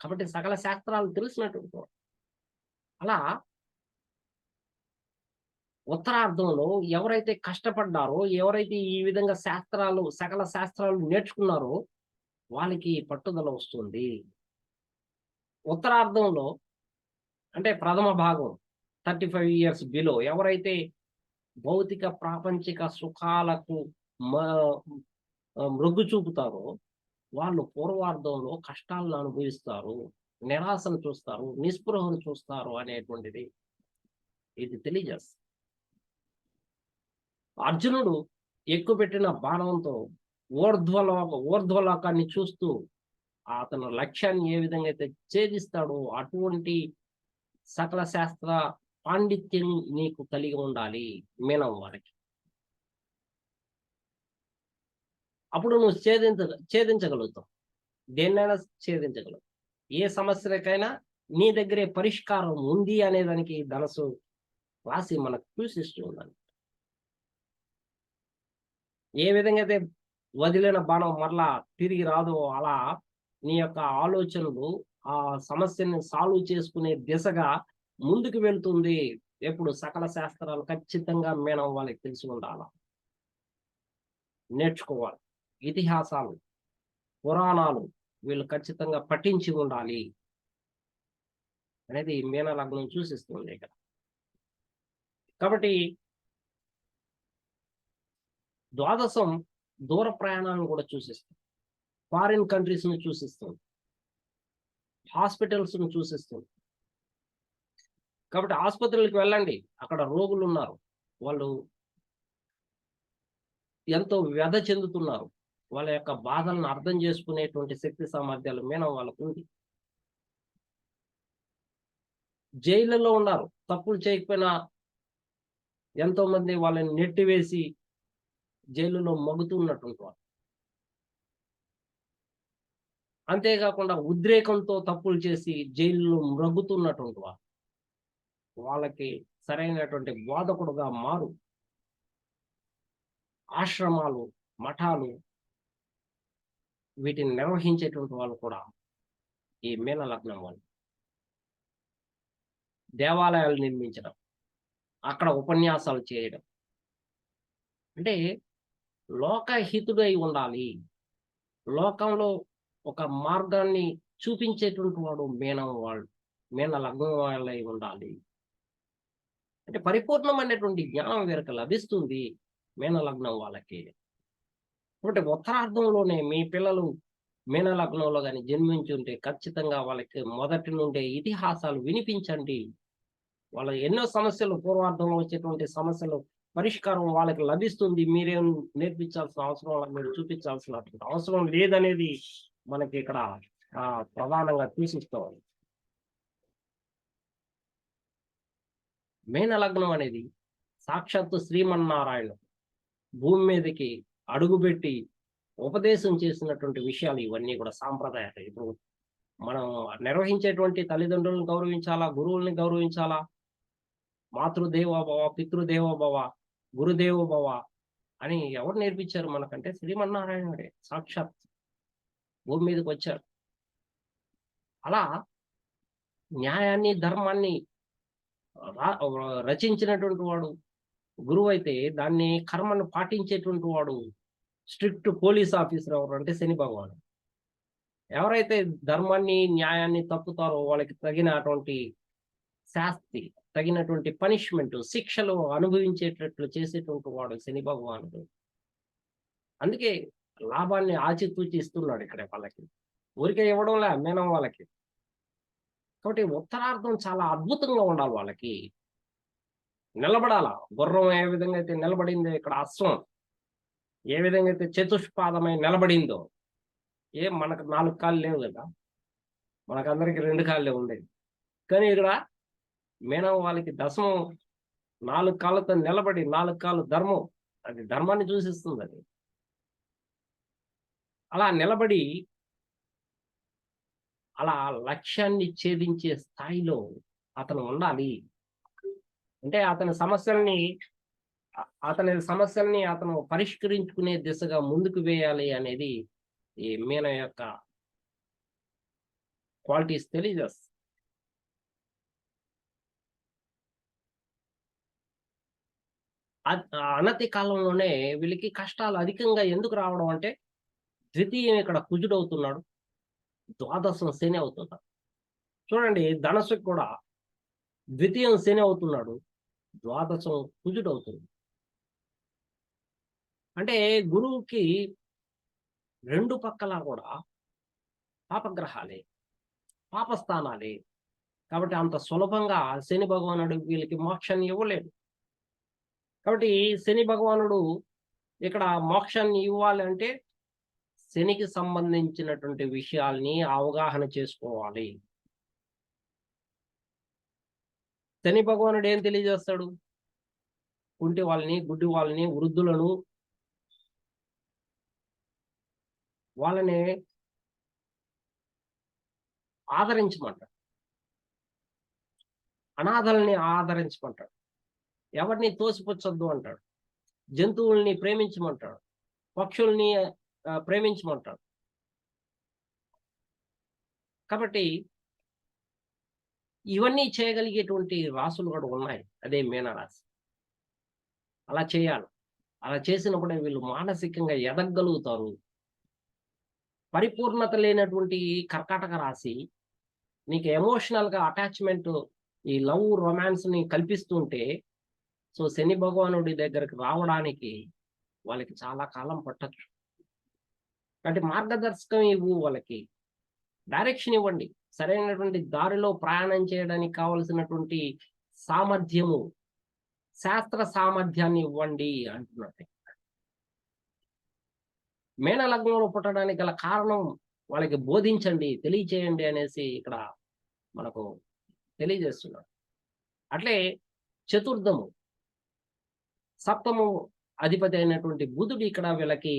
కాబట్టి సకల శాస్త్రాలు తెలిసినటువంటి అలా ఉత్తరార్ధంలో ఎవరైతే కష్టపడ్డారో, ఎవరైతే ఈ విధంగా సకల శాస్త్రాలు నేర్చుకున్నారో వాళ్ళకి పట్టుదల వస్తుంది. ఉత్తరార్ధంలో అంటే ప్రథమ భాగం 35 ఇయర్స్ బిలో ఎవరైతే భౌతిక ప్రాపంచిక సుఖాలకు మొగ్గు చూపుతారో వాళ్ళు పూర్వార్ధంలో కష్టాలను అనుభవిస్తారు, నిరాశను చూస్తారు, నిస్పృహను చూస్తారు అనేటువంటిది ఇది తెలియజేస్తుంది. అర్జునుడు ఎక్కుపెట్టిన బాణంతో ఊర్ధ్వలోకాన్ని చూస్తూ అతను లక్ష్యాన్ని ఏ విధంగా అయితే ఛేదిస్తాడో అటువంటి సకల శాస్త్ర పాండిత్యం నీకు కలిగి ఉండాలి మీనం వారికి. అప్పుడు నువ్వు ఛేదించగలుగుతావు, దేన్నైనా ఛేదించగలవు. ఏ సమస్యలకైనా నీ దగ్గరే పరిష్కారం ఉంది అనే దానికి ధనస్సు రాసి మనకు సూచిస్తూ ఉండాలి. ఏ విధంగా అయితే వదిలిన బాణం మరలా తిరిగి రాదో అలా నీ యొక్క ఆలోచనలు ఆ సమస్యని సాల్వ్ చేసుకునే దిశగా ముందుకు వెళ్తుంది. ఎప్పుడు సకల శాస్త్రాలు ఖచ్చితంగా మీనం వాళ్ళకి తెలిసి ఉండాలి, నేర్చుకోవాలి. ఇతిహాసాలు, పురాణాలు వీళ్ళు ఖచ్చితంగా పఠించి ఉండాలి అనేది మీన లగ్నం సూచిస్తుంది ఇక్కడ. కాబట్టి ద్వాదశం దూర ప్రయాణాలను కూడా సూచిస్తుంది, ఫారిన్ కంట్రీస్ ని సూచిస్తుంది, హాస్పిటల్స్ ను సూచిస్తుంది. కాబట్టి ఆసుపత్రులకు వెళ్ళండి, అక్కడ రోగులు ఉన్నారు, వాళ్ళు ఎంతో వ్యధ చెందుతున్నారు, వాళ్ళ యొక్క బాధలను అర్థం చేసుకునేటువంటి శక్తి సామర్థ్యాలు మీనం వాళ్ళకు ఉంది. జైళ్ళలో ఉన్నారు, తప్పులు చేయకపోయినా ఎంతో మంది వాళ్ళని నెట్టివేసి జైలులో మగ్గుతున్నటువంటి వాళ్ళు. అంతేకాకుండా ఉద్రేకంతో తప్పులు చేసి జైల్లో మ్రగ్గుతున్నటువంటి వాళ్ళు, వాళ్ళకి సరైనటువంటి బోధకుడుగా మారు. ఆశ్రమాలు, మఠాలు వీటిని నిర్వహించేటువంటి వాళ్ళు కూడా ఈ మీన లగ్నం వాళ్ళు. దేవాలయాలు నిర్మించడం, అక్కడ ఉపన్యాసాలు చేయడం, అంటే లోకహితుడై ఉండాలి, లోకంలో ఒక మార్గాన్ని చూపించేటువంటి వాడు మీన లగ్నం వాళ్ళై ఉండాలి. అంటే పరిపూర్ణమైనటువంటి జ్ఞానం వీరికి లభిస్తుంది మీన లగ్నం వాళ్ళకి. కాబట్టి ఉత్తరార్ధంలోనే మీ పిల్లలు మీన లగ్నంలో కానీ జన్మించుంటే ఖచ్చితంగా వాళ్ళకి మొదటి నుండే ఇతిహాసాలు వినిపించండి. వాళ్ళ ఎన్నో సమస్యలు, పూర్వార్ధంలో వచ్చేటువంటి సమస్యలు పరిష్కారం వాళ్ళకి లభిస్తుంది. మీరేం నేర్పించాల్సిన అవసరం, మీరు చూపించాల్సినటువంటి అవసరం లేదనేది మనకి ఇక్కడ ప్రధానంగా సూచిస్తాం. మీన లగ్నం అనేది సాక్షాత్తు శ్రీమన్నారాయణ భూమి మీదకి అడుగుపెట్టి ఉపదేశం చేసినటువంటి విషయాలు ఇవన్నీ కూడా సాంప్రదాయాలు. ఇప్పుడు మనం నిర్వహించేటువంటి తల్లిదండ్రులను గౌరవించాలా, గురువుల్ని గౌరవించాలా, మాతృదేవోభవ, పితృదేవోభవ, గురుదేవోభవ అని ఎవరు నేర్పించారు మనకంటే శ్రీమన్నారాయణుడే సాక్షాత్ భూమి మీదకి వచ్చారు. అలా న్యాయాన్ని, ధర్మాన్ని రచించినటువంటి వాడు గురువు అయితే దాన్ని కర్మను పాటించేటువంటి వాడు స్ట్రిక్ట్ పోలీస్ ఆఫీసర్ ఎవరు అంటే శని భగవానుడు. ఎవరైతే ధర్మాన్ని, న్యాయాన్ని తప్పుతారో వాళ్ళకి తగినటువంటి శాస్తి, తగినటువంటి పనిష్మెంట్, శిక్షలు అనుభవించేటట్లు చేసేటువంటి వాడు శని భగవానుడు. అందుకే లాభాన్ని ఆచితూచి ఇస్తున్నాడు ఇక్కడ వాళ్ళకి, ఊరికే ఇవ్వడంలే మీనం వాళ్ళకి. కాబట్టి ఉత్తరార్ధం చాలా అద్భుతంగా ఉండాలి వాళ్ళకి, నిలబడాల. గుర్రం ఏ విధంగా అయితే నిలబడిందో, ఇక్కడ అశ్వం ఏ విధంగా అయితే చతుష్పాదమై నిలబడిందో, మనకు 4 కాళ్ళు లేవు కదా, మనకందరికి 2 కాళ్ళే ఉండేది. కానీ ఇక్కడ మీనం వాళ్ళకి దశమం 4 కాళ్ళతో నిలబడి, 4 కాళ్ళు ధర్మం, అది ధర్మాన్ని సూచిస్తుంది. అది అలా నిలబడి అలా లక్ష్యాన్ని ఛేదించే స్థాయిలో అతను ఉండాలి. అంటే అతని సమస్యల్ని అతను పరిష్కరించుకునే దిశగా ముందుకు వేయాలి అనేది ఈ మీన యొక్క క్వాలిటీస్ తెలియజేస్తుంది. అనతి కాలంలోనే వీళ్ళకి కష్టాలు అధికంగా ఎందుకు రావడం అంటే, ద్వితీయం ఇక్కడ కుజుడవుతున్నాడు, ద్వాదశం శని అవుతున్నాడు. చూడండి, ధనస్సుకి కూడా ద్వితీయం శని అవుతున్నాడు, ద్వాదశం కుజుడు అవుతుంది. అంటే గురువుకి 2 పక్కల కూడా పాపగ్రహాలే, పాపస్థానాలే. కాబట్టి అంత సులభంగా శని భగవానుడు వీళ్ళకి మోక్షాన్ని ఇవ్వలేడు. కాబట్టి శని భగవానుడు ఇక్కడ మోక్షాన్ని ఇవ్వాలి అంటే శనికి సంబంధించినటువంటి విషయాల్ని అవగాహన చేసుకోవాలి. శని భగవానుడు ఏం తెలియజేస్తాడు? కుంటి వాళ్ళని, గుడ్డి వాళ్ళని, వృద్ధులను, వాళ్ళని ఆదరించమంటాడు. అనాథల్ని ఆదరించమంటాడు. ఎవరిని తోసిపుచ్చొద్దు అంటాడు. జంతువుల్ని ప్రేమించమంటాడు. పక్షుల్ని ప్రేమించమంటాడు. కాబట్టి ఇవన్నీ చేయగలిగేటువంటి రాసులు కూడా ఉన్నాయి. అదే మీనరాశి. అలా చేయాలి. అలా చేసినప్పుడే వీళ్ళు మానసికంగా ఎదగలుగుతారు. పరిపూర్ణత లేనటువంటి కర్కాటక రాశి నీకు ఎమోషనల్‌గా అటాచ్‌మెంట్, ఈ లవ్, రొమాన్స్‌ని కల్పిస్తుంటే, సో శని భగవానుడి దగ్గరికి రావడానికి వాళ్ళకి చాలా కాలం పట్టొచ్చు. కాబట్టి మార్గదర్శకం ఇవ్వు వాళ్ళకి. డైరెక్షన్ ఇవ్వండి. సరైనటువంటి దారిలో ప్రయాణం చేయడానికి కావలసినటువంటి సామర్థ్యము, శాస్త్ర సామర్థ్యాన్ని ఇవ్వండి అంటున్నట్టు. మేన లగ్నంలో పుట్టడానికి గల కారణం వాళ్ళకి బోధించండి, తెలియచేయండి అనేసి ఇక్కడ మనకు తెలియజేస్తున్నాడు. అట్లే చతుర్థము, సప్తము అధిపతి అయినటువంటి బుధుడు ఇక్కడ వీళ్ళకి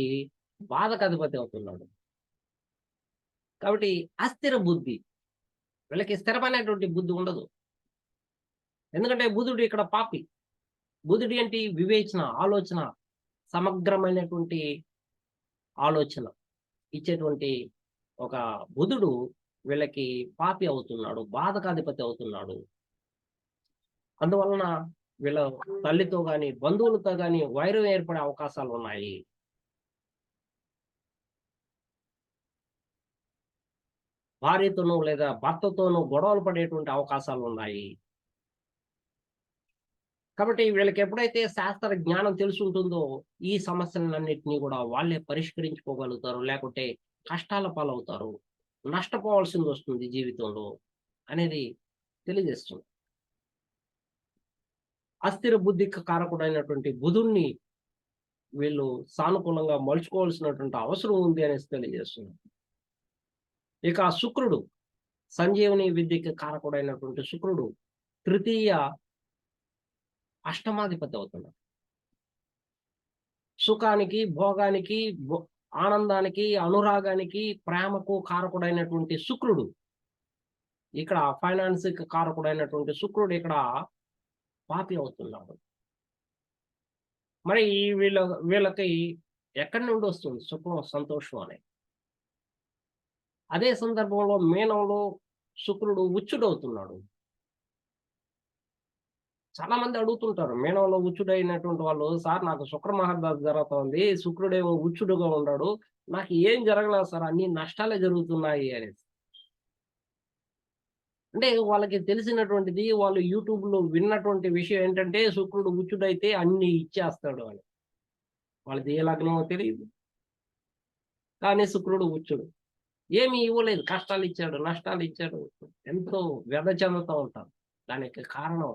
బాధకాధిపతి అవుతున్నాడు. కాబట్టి అస్థిర బుద్ధి, వీళ్ళకి స్థిరమైనటువంటి బుద్ధి ఉండదు. ఎందుకంటే బుధుడు ఇక్కడ పాపి. బుధుడు ఏంటి? వివేచన, ఆలోచన, సమగ్రమైనటువంటి ఆలోచన ఇచ్చేటువంటి ఒక బుధుడు వీళ్ళకి పాపి అవుతున్నాడు, బాధకాధిపతి అవుతున్నాడు. అందువలన వీళ్ళ తల్లితో గాని, బంధువులతో గాని వైరం ఏర్పడే అవకాశాలు ఉన్నాయి. భార్యతోనూ లేదా భర్తతోనూ గొడవలు పడేటువంటి అవకాశాలు ఉన్నాయి. కాబట్టి వీళ్ళకి ఎప్పుడైతే శాస్త్ర జ్ఞానం తెలిసి ఉంటుందో ఈ సమస్యలన్నింటినీ కూడా వాళ్ళే పరిష్కరించుకోగలుగుతారు. లేకుంటే కష్టాల పాలవుతారు, నష్టపోవాల్సింది వస్తుంది జీవితంలో అనేది తెలియజేస్తుంది. అస్థిర బుద్ధికి కారకుడైనటువంటి బుధుణ్ణి వీళ్ళు సానుకూలంగా మలుచుకోవాల్సినటువంటి అవసరం ఉంది అనేసి తెలియజేస్తున్నారు. ఇక శుక్రుడు, సంజీవని విద్యకి కారకుడైనటువంటి శుక్రుడు తృతీయ అష్టమాధిపతి అవుతున్నాడు. సుఖానికి, భోగానికి, ఆనందానికి, అనురాగానికి, ప్రేమకు కారకుడైనటువంటి శుక్రుడు ఇక్కడ ఫైనాన్స్ కి కారకుడైనటువంటి శుక్రుడు ఇక్కడ పాపి అవుతున్నాడు. మరి వీళ్ళకి ఎక్కడి నుండి వస్తుంది సుఖం, సంతోషం అనేది? అదే సందర్భంలో మీనంలో శుక్రుడు ఉచ్చుడవుతున్నాడు. చాలా మంది అడుగుతుంటారు, మీనంలో ఉచ్చుడైనటువంటి వాళ్ళు, సార్ నాకు శుక్ర మహర్దశ జరుగుతోంది, శుక్రుడేమో ఉచ్చుడుగా ఉన్నాడు, నాకు ఏం జరగలేదు సార్, అన్ని నష్టాలే జరుగుతున్నాయి అనేసి. అంటే వాళ్ళకి తెలిసినటువంటిది, వాళ్ళు యూట్యూబ్లో విన్నటువంటి విషయం ఏంటంటే శుక్రుడు ఉచ్చుడైతే అన్ని ఇచ్చేస్తాడు అని. వాళ్ళది ఏ లగ్నమో తెలియదు, కానీ శుక్రుడు ఉచ్చుడు. ఏమి ఇవ్వలేదు, కష్టాలు ఇచ్చాడు, నష్టాలు ఇచ్చాడు, ఎంతో వ్యధ చెందుతూ ఉంటారు. దానికి కారణం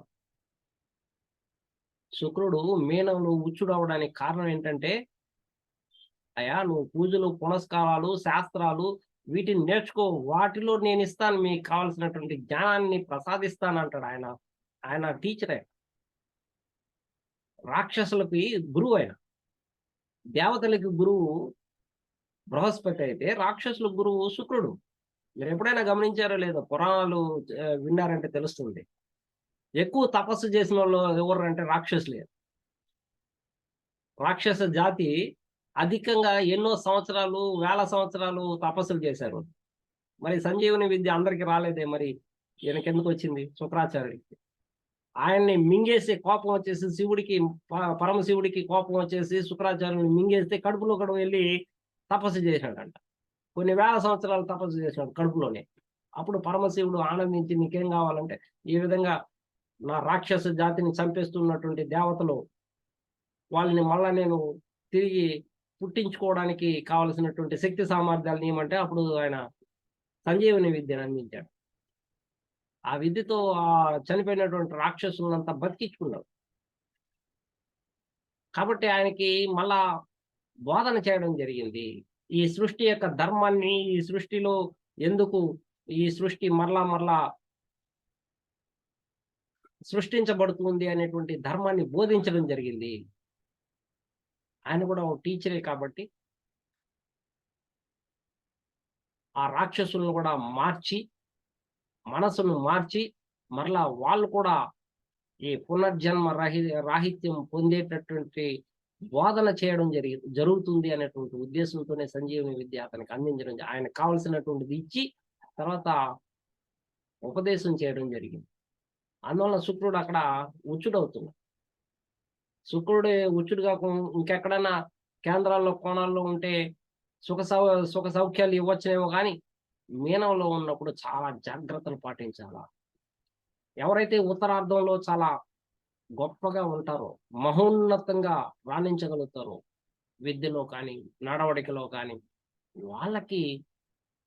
శుక్రుడు మీనంలో ఉచ్చుడు అవడానికి కారణం ఏంటంటే, అయ్యా నువ్వు పూజలు, పునస్కారాలు, శాస్త్రాలు వీటిని నేర్చుకో, వాటిలో నేను ఇస్తాను, మీకు కావాల్సినటువంటి జ్ఞానాన్ని ప్రసాదిస్తాను అంటాడు ఆయన. ఆయన టీచరే. రాక్షసులకి గురువు ఆయన. దేవతలకి గురువు బృహస్పతి అయితే రాక్షసుల గురువు శుక్రుడు. మీరు ఎప్పుడైనా గమనించారో లేదో, పురాణాలు విన్నారంటే తెలుస్తుంది. ఎక్కువ తపస్సు చేసిన వాళ్ళు ఎవరు అంటే రాక్షసులే. రాక్షస జాతి అధికంగా ఎన్నో సంవత్సరాలు, వేల సంవత్సరాలు తపస్సులు చేశారు. మరి సంజీవని విద్య అందరికి రాలేదే, మరి ఈయనకెందుకు వచ్చింది? శుక్రాచార్యుడికి. ఆయన్ని మింగేసి కోపం వచ్చేసి శివుడికి, పరమశివుడికి కోపం వచ్చేసి శుక్రాచార్యుడిని మింగేస్తే కడుపులో కూడా వెళ్ళి తపస్సు చేశాడంట. కొన్ని వేల సంవత్సరాలు తపస్సు చేశాడు కడుపులోనే. అప్పుడు పరమశివుడు ఆనందించి, నీకేం కావాలంటే, ఈ విధంగా నా రాక్షస జాతిని చంపేస్తున్నటువంటి దేవతలు, వాళ్ళని మళ్ళా నేను తిరిగి పుట్టించుకోవడానికి కావలసినటువంటి శక్తి సామర్థ్యాలు ఏమంటే అప్పుడు ఆయన సంజీవని విద్యను అందించాడు. ఆ విద్యతో ఆ చనిపోయినటువంటి రాక్షసులంతా బతికించుకున్నాడు. కాబట్టి ఆయనకి మళ్ళా బోధన చేయడం జరిగింది. ఈ సృష్టి యొక్క ధర్మాన్ని, ఈ సృష్టిలో ఎందుకు ఈ సృష్టి మరలా సృష్టించబడుతుంది అనేటువంటి ధర్మాన్ని బోధించడం జరిగింది. ఆయన కూడా ఒక టీచరే కాబట్టి ఆ రాక్షసులను కూడా మనసును మార్చి మరలా వాళ్ళు కూడా ఈ పునర్జన్మ రాహిత్యం పొందేటటువంటి బోధన చేయడం జరుగుతుంది అనేటువంటి ఉద్దేశంతోనే సంజీవని విద్య అతనికి అందించడం, ఆయనకు కావలసినటువంటిది ఇచ్చి తర్వాత ఉపదేశం చేయడం జరిగింది. అందువల్ల శుక్రుడు అక్కడ ఉచ్చుడవుతున్నాడు. శుక్రుడు ఉచ్చుడుగా ఇంకెక్కడైనా కేంద్రాల్లో కోణాల్లో ఉంటే సుఖ సౌఖ్యాలు ఇవ్వచ్చునేమో కానీ మీనంలో ఉన్నప్పుడు చాలా జాగ్రత్తలు పాటించాలా. ఎవరైతే ఉత్తరార్ధంలో చాలా గొప్పగా ఉంటారో, మహోన్నతంగా రాణించగలుగుతారో విద్యలో కానీ నడవడికలో కానీ, వాళ్ళకి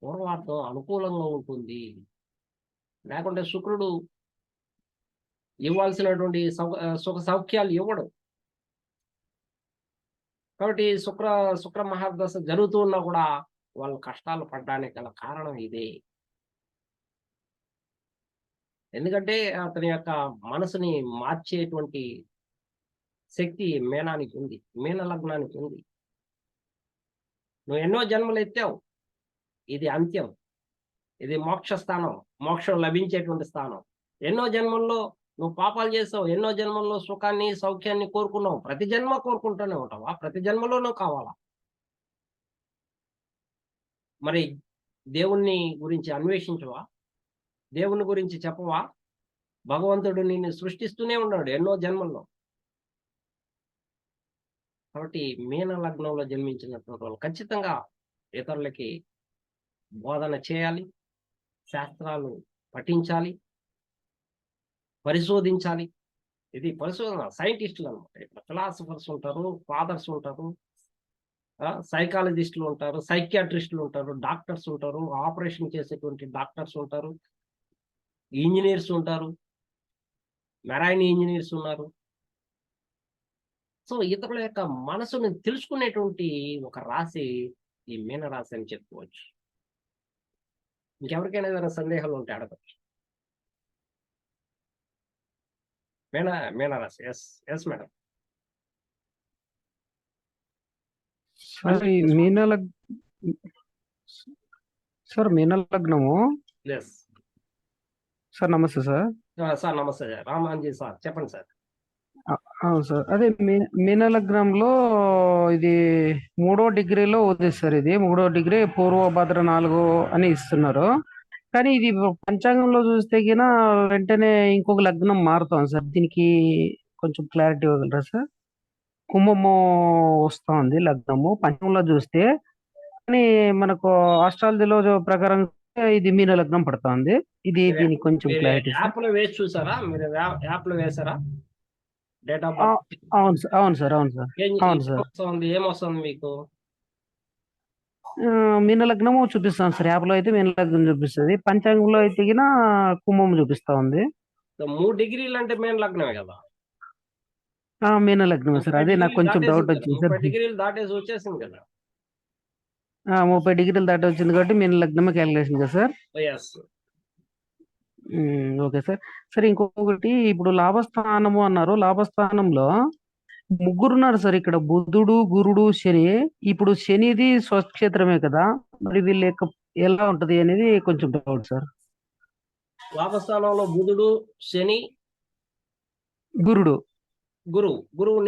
పూర్వార్థం అనుకూలంగా ఉంటుంది. లేకుంటే శుక్రుడు ఇవ్వాల్సినటువంటి సుఖ సౌఖ్యాలు ఇవ్వడు. కాబట్టి శుక్ర మహాదశ జరుగుతూ ఉన్నా కూడా వాళ్ళు కష్టాలు పడడానికి గల కారణం ఇదే. ఎందుకంటే అతని యొక్క మనసుని మార్చేటువంటి శక్తి మీనానికి ఉంది, మీన లగ్నానికి ఉంది. నువ్వు ఎన్నో జన్మలు ఎత్తావు, ఇది అంత్యం, ఇది మోక్ష స్థానం, మోక్షం లభించేటువంటి స్థానం. ఎన్నో జన్మల్లో నువ్వు పాపాలు చేసావు, ఎన్నో జన్మల్లో సుఖాన్ని సౌఖ్యాన్ని కోరుకున్నావు. ప్రతి జన్మ కోరుకుంటూనే ఉంటావా? ప్రతి జన్మలో నువ్వు కావాలా? మరి దేవుణ్ణి గురించి అన్వేషించవా? దేవుని గురించి చెప్పవా? భగవంతుడు నిన్ను సృష్టిస్తూనే ఉన్నాడు ఎన్నో జన్మల్లో. కాబట్టి మీన లగ్నంలో జన్మించినటువంటి వాళ్ళు ఖచ్చితంగా ఇతరులకి బోధన చేయాలి, శాస్త్రాలు పఠించాలి, పరిశోధించాలి. ఇది పరిశోధన, సైంటిస్టులు అనమాట. ఇట్లా ఫిలాసఫర్స్ ఉంటారు, ఫాదర్స్ ఉంటారు, సైకాలజిస్టులు ఉంటారు, సైకియాట్రిస్టులు ఉంటారు, డాక్టర్స్ ఉంటారు, ఆపరేషన్ చేసేటువంటి డాక్టర్స్ ఉంటారు, ఇంజనీర్స్ ఉంటారు, మెరైన్ ఇంజనీర్స్ ఉన్నారు. సో ఇతరుల యొక్క మనసును తెలుసుకునేటువంటి ఒక రాశి ఈ మీన రాశి అని చెప్పుకోవచ్చు. ఇంకెవరికైనా ఏదైనా సందేహాలు ఉంటే అడగచ్చు. మీన రాశి. Yes madam. సార్ ఈ మీన లగ్నము. ఎస్ సార్ నమస్తే సార్. సార్ నమస్తే సార్, రామాంజీ సార్ చెప్పండి సార్. అవును సార్, అదే మీన లగ్నంలో ఇది 3వ డిగ్రీలో ఉదయం సార్. ఇది 3వ డిగ్రీ పూర్వభద్ర 4 అని ఇస్తున్నారు. కానీ ఇది పంచాంగంలో చూస్తే గిన వెంటనే ఇంకొక లగ్నం మారుతాం సార్. దీనికి కొంచెం క్లారిటీ ఇవ్వగలరా సార్? కుంభము వస్తా ఉంది లగ్నము పంచంలో చూస్తే, కానీ మనకు ఆస్ట్రాలజీలో ప్రకారం ఇది మీన లగ్నం పడతా ఉంది. ఇది దీనికి కొంచెం క్లారిటీ సార్. యాప్ లో వేసి చూసారా? మీరు యాప్ లో వేసారా? డేట్ ఆఫ్ అవును సార్, అవును సార్, అవును సార్, అవును సార్. ఏమొస్తుంది మీకు? మీన లగ్నము చూపిస్తాను సార్. యాప్ లో అయితే మీన లగ్నం చూపిస్తుంది, పంచాంగంలో అయితే గిన కుంభం చూపిస్తా ఉంది. 3 డిగ్రీలు అంటే మీన లగ్నమే కదా? మీన లగ్నం సార్. అదే నాకు కొంచెం డౌట్ వచ్చింది సార్. 30 డిగ్రీలు దాటేసి వచ్చేసింది కదా? 30 డిగ్రీలు దాటి వచ్చింది కాబట్టి మీన లగ్నమే క్యాలిక్యులేషన్ కదా sir? Yes. Okay sir. Sir ఇంకొకటి, ఇప్పుడు లాభస్థానము అన్నారు. లాభస్థానంలో 3 ఉన్నారు సార్. ఇక్కడ బుధుడు, గురుడు, శని. ఇప్పుడు శనిది స్వక్షేత్రమే కదా, మరి వీళ్ళ యొక్క ఎలా ఉంటది అనేది కొంచెం డౌట్ సార్. లాభస్థానంలో బుధుడు, శని, గురుడు, గురువు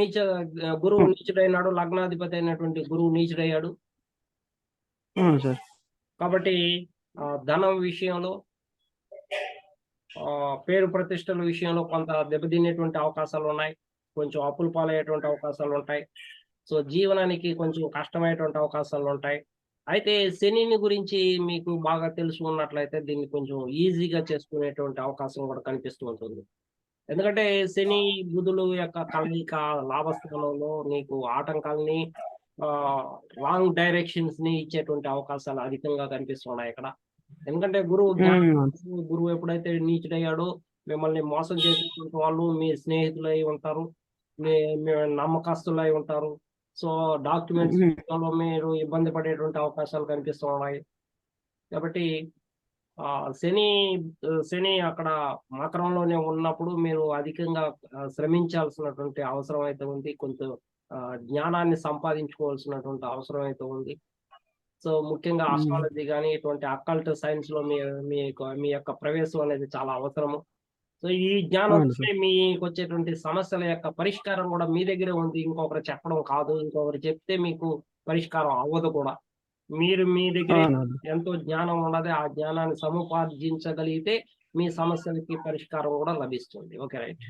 నీచుడైనాడు. లగ్నాధిపతి అయినటువంటి గురువు నీచుడయ్యాడు. అవును సార్. కాబట్టి ధనం విషయంలో, పేరు ప్రతిష్టల విషయంలో కొంత దెబ్బతినేటువంటి అవకాశాలు ఉన్నాయి. కొంచెం అప్పులు పాలయ్యేటువంటి అవకాశాలు ఉంటాయి. సో జీవనానికి కొంచెం కష్టమయ్యేటువంటి అవకాశాలు ఉంటాయి. అయితే శనిని గురించి మీకు బాగా తెలుసు ఉన్నట్లయితే దీన్ని కొంచెం ఈజీగా చేసుకునేటువంటి అవకాశం కూడా కనిపిస్తూ ఉంటుంది. ఎందుకంటే శని బుధులు యొక్క కలయిక లాభస్థానంలో నీకు ఆటంకాలని, రాంగ్ డైరెక్షన్స్ ని ఇచ్చేటువంటి అవకాశాలు అధికంగా కనిపిస్తున్నాయి ఇక్కడ. ఎందుకంటే గురువు ఎప్పుడైతే నీచుడయ్యాడో మిమ్మల్ని మోసం చేసేటువంటి వాళ్ళు మీ స్నేహితులై ఉంటారు, మీ నమ్మకస్తులై ఉంటారు. సో డాక్యుమెంట్స్ ఉమ్, విషయంలో మీరు ఇబ్బంది పడేటువంటి అవకాశాలు కనిపిస్తూ ఉన్నాయి. కాబట్టి శని శని అక్కడ మకరంలోనే ఉన్నప్పుడు మీరు అధికంగా శ్రమించాల్సినటువంటి అవసరం అయితే ఉంది. కొంచెం జ్ఞానాన్ని సంపాదించుకోవాల్సినటువంటి అవసరం అయితే ఉంది. సో ముఖ్యంగా ఉమ్, ఆస్ట్రాలజీ కానీ ఇటువంటి అకల్ట్ సైన్స్ లో మీ యొక్క ప్రవేశం అనేది చాలా అవసరము. సో ఈ జ్ఞానం అవును సార్. మీకు వచ్చేటువంటి సమస్యల యొక్క పరిష్కారం కూడా మీ దగ్గరే ఉంది. ఇంకొకరు చెప్పడం కాదు, ఇంకొకరు చెప్తే మీకు పరిష్కారం అవ్వదు కూడా. మీరు మీ దగ్గరే అవునవును. ఎంతో జ్ఞానం ఉన్నది. ఆ జ్ఞానాన్ని సముపార్జించగలిగితే మీ సమస్యలకి పరిష్కారం కూడా లభిస్తుంది. Okay, right.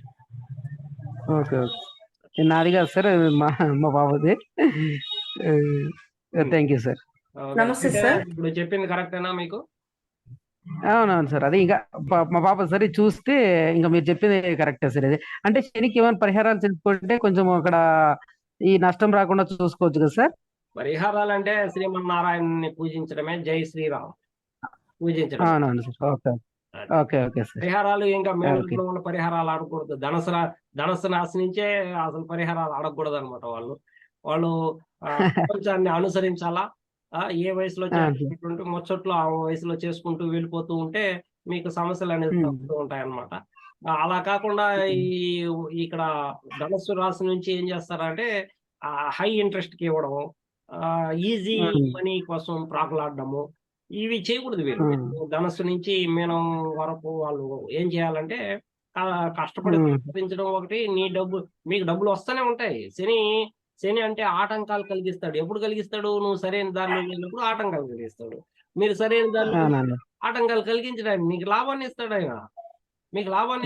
ఓకే ఓకే, నాది కాదు సార్, మా మా బాబుది. Thank you sir. నమస్తే సార్. ఇప్పుడు చెప్పింది కరెక్టేనా మీకు? అవునవును సార్, అది ఇంకా మా పాప సరే చూస్తే ఇంకా మీరు చెప్పింది కరెక్టే సార్. ఇది అంటే శనికి ఏమైనా పరిహారాలు చేసుకుంటే కొంచెం అక్కడ ఈ నష్టం రాకుండా చూసుకోవచ్చు కదా సార్. పరిహారాలంటే శ్రీమన్నారాయణని పూజించడమే, జై శ్రీరామ్ పూజించడం. అవునవును sir. Okay okay okay sir. పరిహారాలు ఇంకా ఓకే. మేనలో ఉన్న పరిహారాలు ఆడకూడదు. ధనస్సు రాశి నుంచే అసలు పరిహారాలు ఆడకూడదు అనమాట. వాళ్ళు ప్రపంచాన్ని అనుసరించాలా. ఏ వయసులో చేసేటువంటి ముచ్చట్లు ఆ వయసులో చేసుకుంటూ వెళ్ళిపోతూ ఉంటే మీకు సమస్యలు అనేది తగ్గుతూ ఉంటాయి అన్నమాట. అలా కాకుండా ఇక్కడ ధనస్సు రాశి నుంచి ఏం చేస్తారంటే హై ఇంట్రెస్ట్ కి ఇవ్వడము, ఈజీ మనీ కోసం ప్రాకులాడడము, ఇవి చేయకూడదు. వీళ్ళు ధనస్సు నుంచి మీనం వరకు వాళ్ళు ఏం చేయాలంటే కష్టపడి సంపాదించడం ఒకటి. మీకు డబ్బులు వస్తూనే ఉంటాయి. శని అంటే ఆటంకాలు కలిగిస్తాడు. ఎప్పుడు కలిగిస్తాడు? నువ్వు సరైన దారిలో వెళ్ళినప్పుడు ఆటంకాలు కలిగిస్తాడు. మీరు సరైన దారిలో ఆటంకాలు కలిగించడానికి మీకు లాభాన్ని ఇస్తాడు ఆయన. మీకు లాభాలను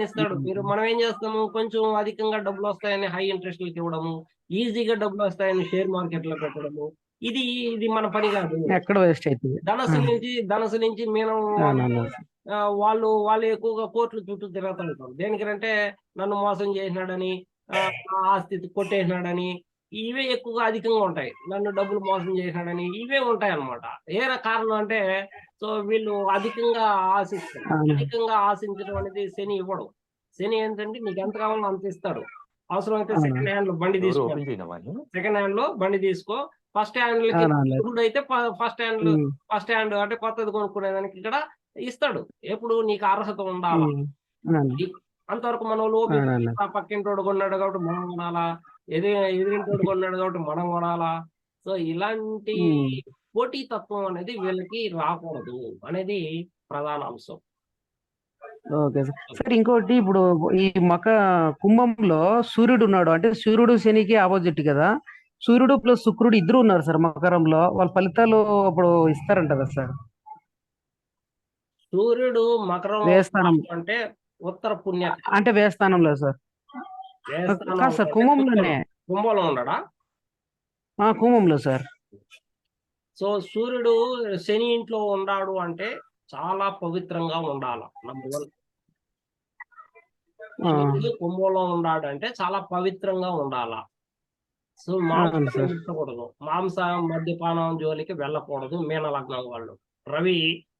ఇస్తాడు. మనం ఏం చేస్తాము? కొంచెం అధికంగా డబ్బులు వస్తాయని హై ఇంట్రెస్ట్లకి ఇవ్వడము, ఈజీగా డబ్బులు వస్తాయని షేర్ మార్కెట్ లో పెట్టడము, ఇది మన పని కాదు. ఎక్కడ వేస్ట్ అవుతుంది. ధనసు నుంచి మీనం వాళ్ళు ఎక్కువగా కోర్టుల చుట్టూ తిరుగుతూ ఉంటారు. దేనికంటే నన్ను మోసం చేసినాడని, ఆస్తి కొట్టేసినాడని, ఇవే ఎక్కువగా అధికంగా ఉంటాయి. నన్ను డబ్బులు మోసం చేసినాడని ఇవే ఉంటాయి అన్నమాట. ఏ కారణం అంటే సో వీళ్ళు అధికంగా ఆశిస్తారు. అధికంగా ఆశించడం అనేది శని ఇవ్వడం. శని ఏంటంటే నీకు ఎంత కావాలో అంత ఇస్తాడు. అవసరమైతే సెకండ్ హ్యాండ్ లో బండి తీసుకో, ఫస్ట్ హ్యాండ్ అయితే ఫస్ట్ హ్యాండ్ అంటే కొత్తది కొనుక్కునేదానికి ఇక్కడ ఇస్తాడు. ఎప్పుడు నీకు అర్హత ఉండాలి. అంతవరకు మనం పక్కింటోడు కొన్నాడు కాబట్టి మనం కొనాలా, ఎదిరింటోడు కొన్నాడు కాబట్టి మనం కొనాలా. సో ఇలాంటి పోటీతత్వం అనేది వీళ్ళకి రాకూడదు అనేది ప్రధాన అంశం. Okay sir. ఇంకోటి, ఇప్పుడు ఈ కుంభంలో సూర్యుడు ఉన్నాడు, అంటే సూర్యుడు శనికి ఆపోజిట్ కదా. సూర్యుడు ప్లస్ శుక్రుడు ఇద్దరు ఉన్నారు సార్ మకరంలో. వాళ్ళ ఫలితాలు అప్పుడు ఇస్తారంట కదా సార్? సూర్యుడు మకరం వేస్తానం అంటే ఉత్తర పుణ్య అంటే వేస్తానంలో సార్. కాదు సార్, కుంభంలోనే. కుంభంలో ఉన్నాడా? కుంభంలో సార్. సో సూర్యుడు శని ఇంట్లో ఉన్నాడు అంటే చాలా పవిత్రంగా ఉండాలి. నంబర్ 1. కుంభంలో ఉన్నాడు అంటే చాలా పవిత్రంగా ఉండాలా. సో మాంసకూడదు, మద్యపానం జోలికి వెళ్ళకూడదు. మీన లగ్నం వాళ్ళు. రవి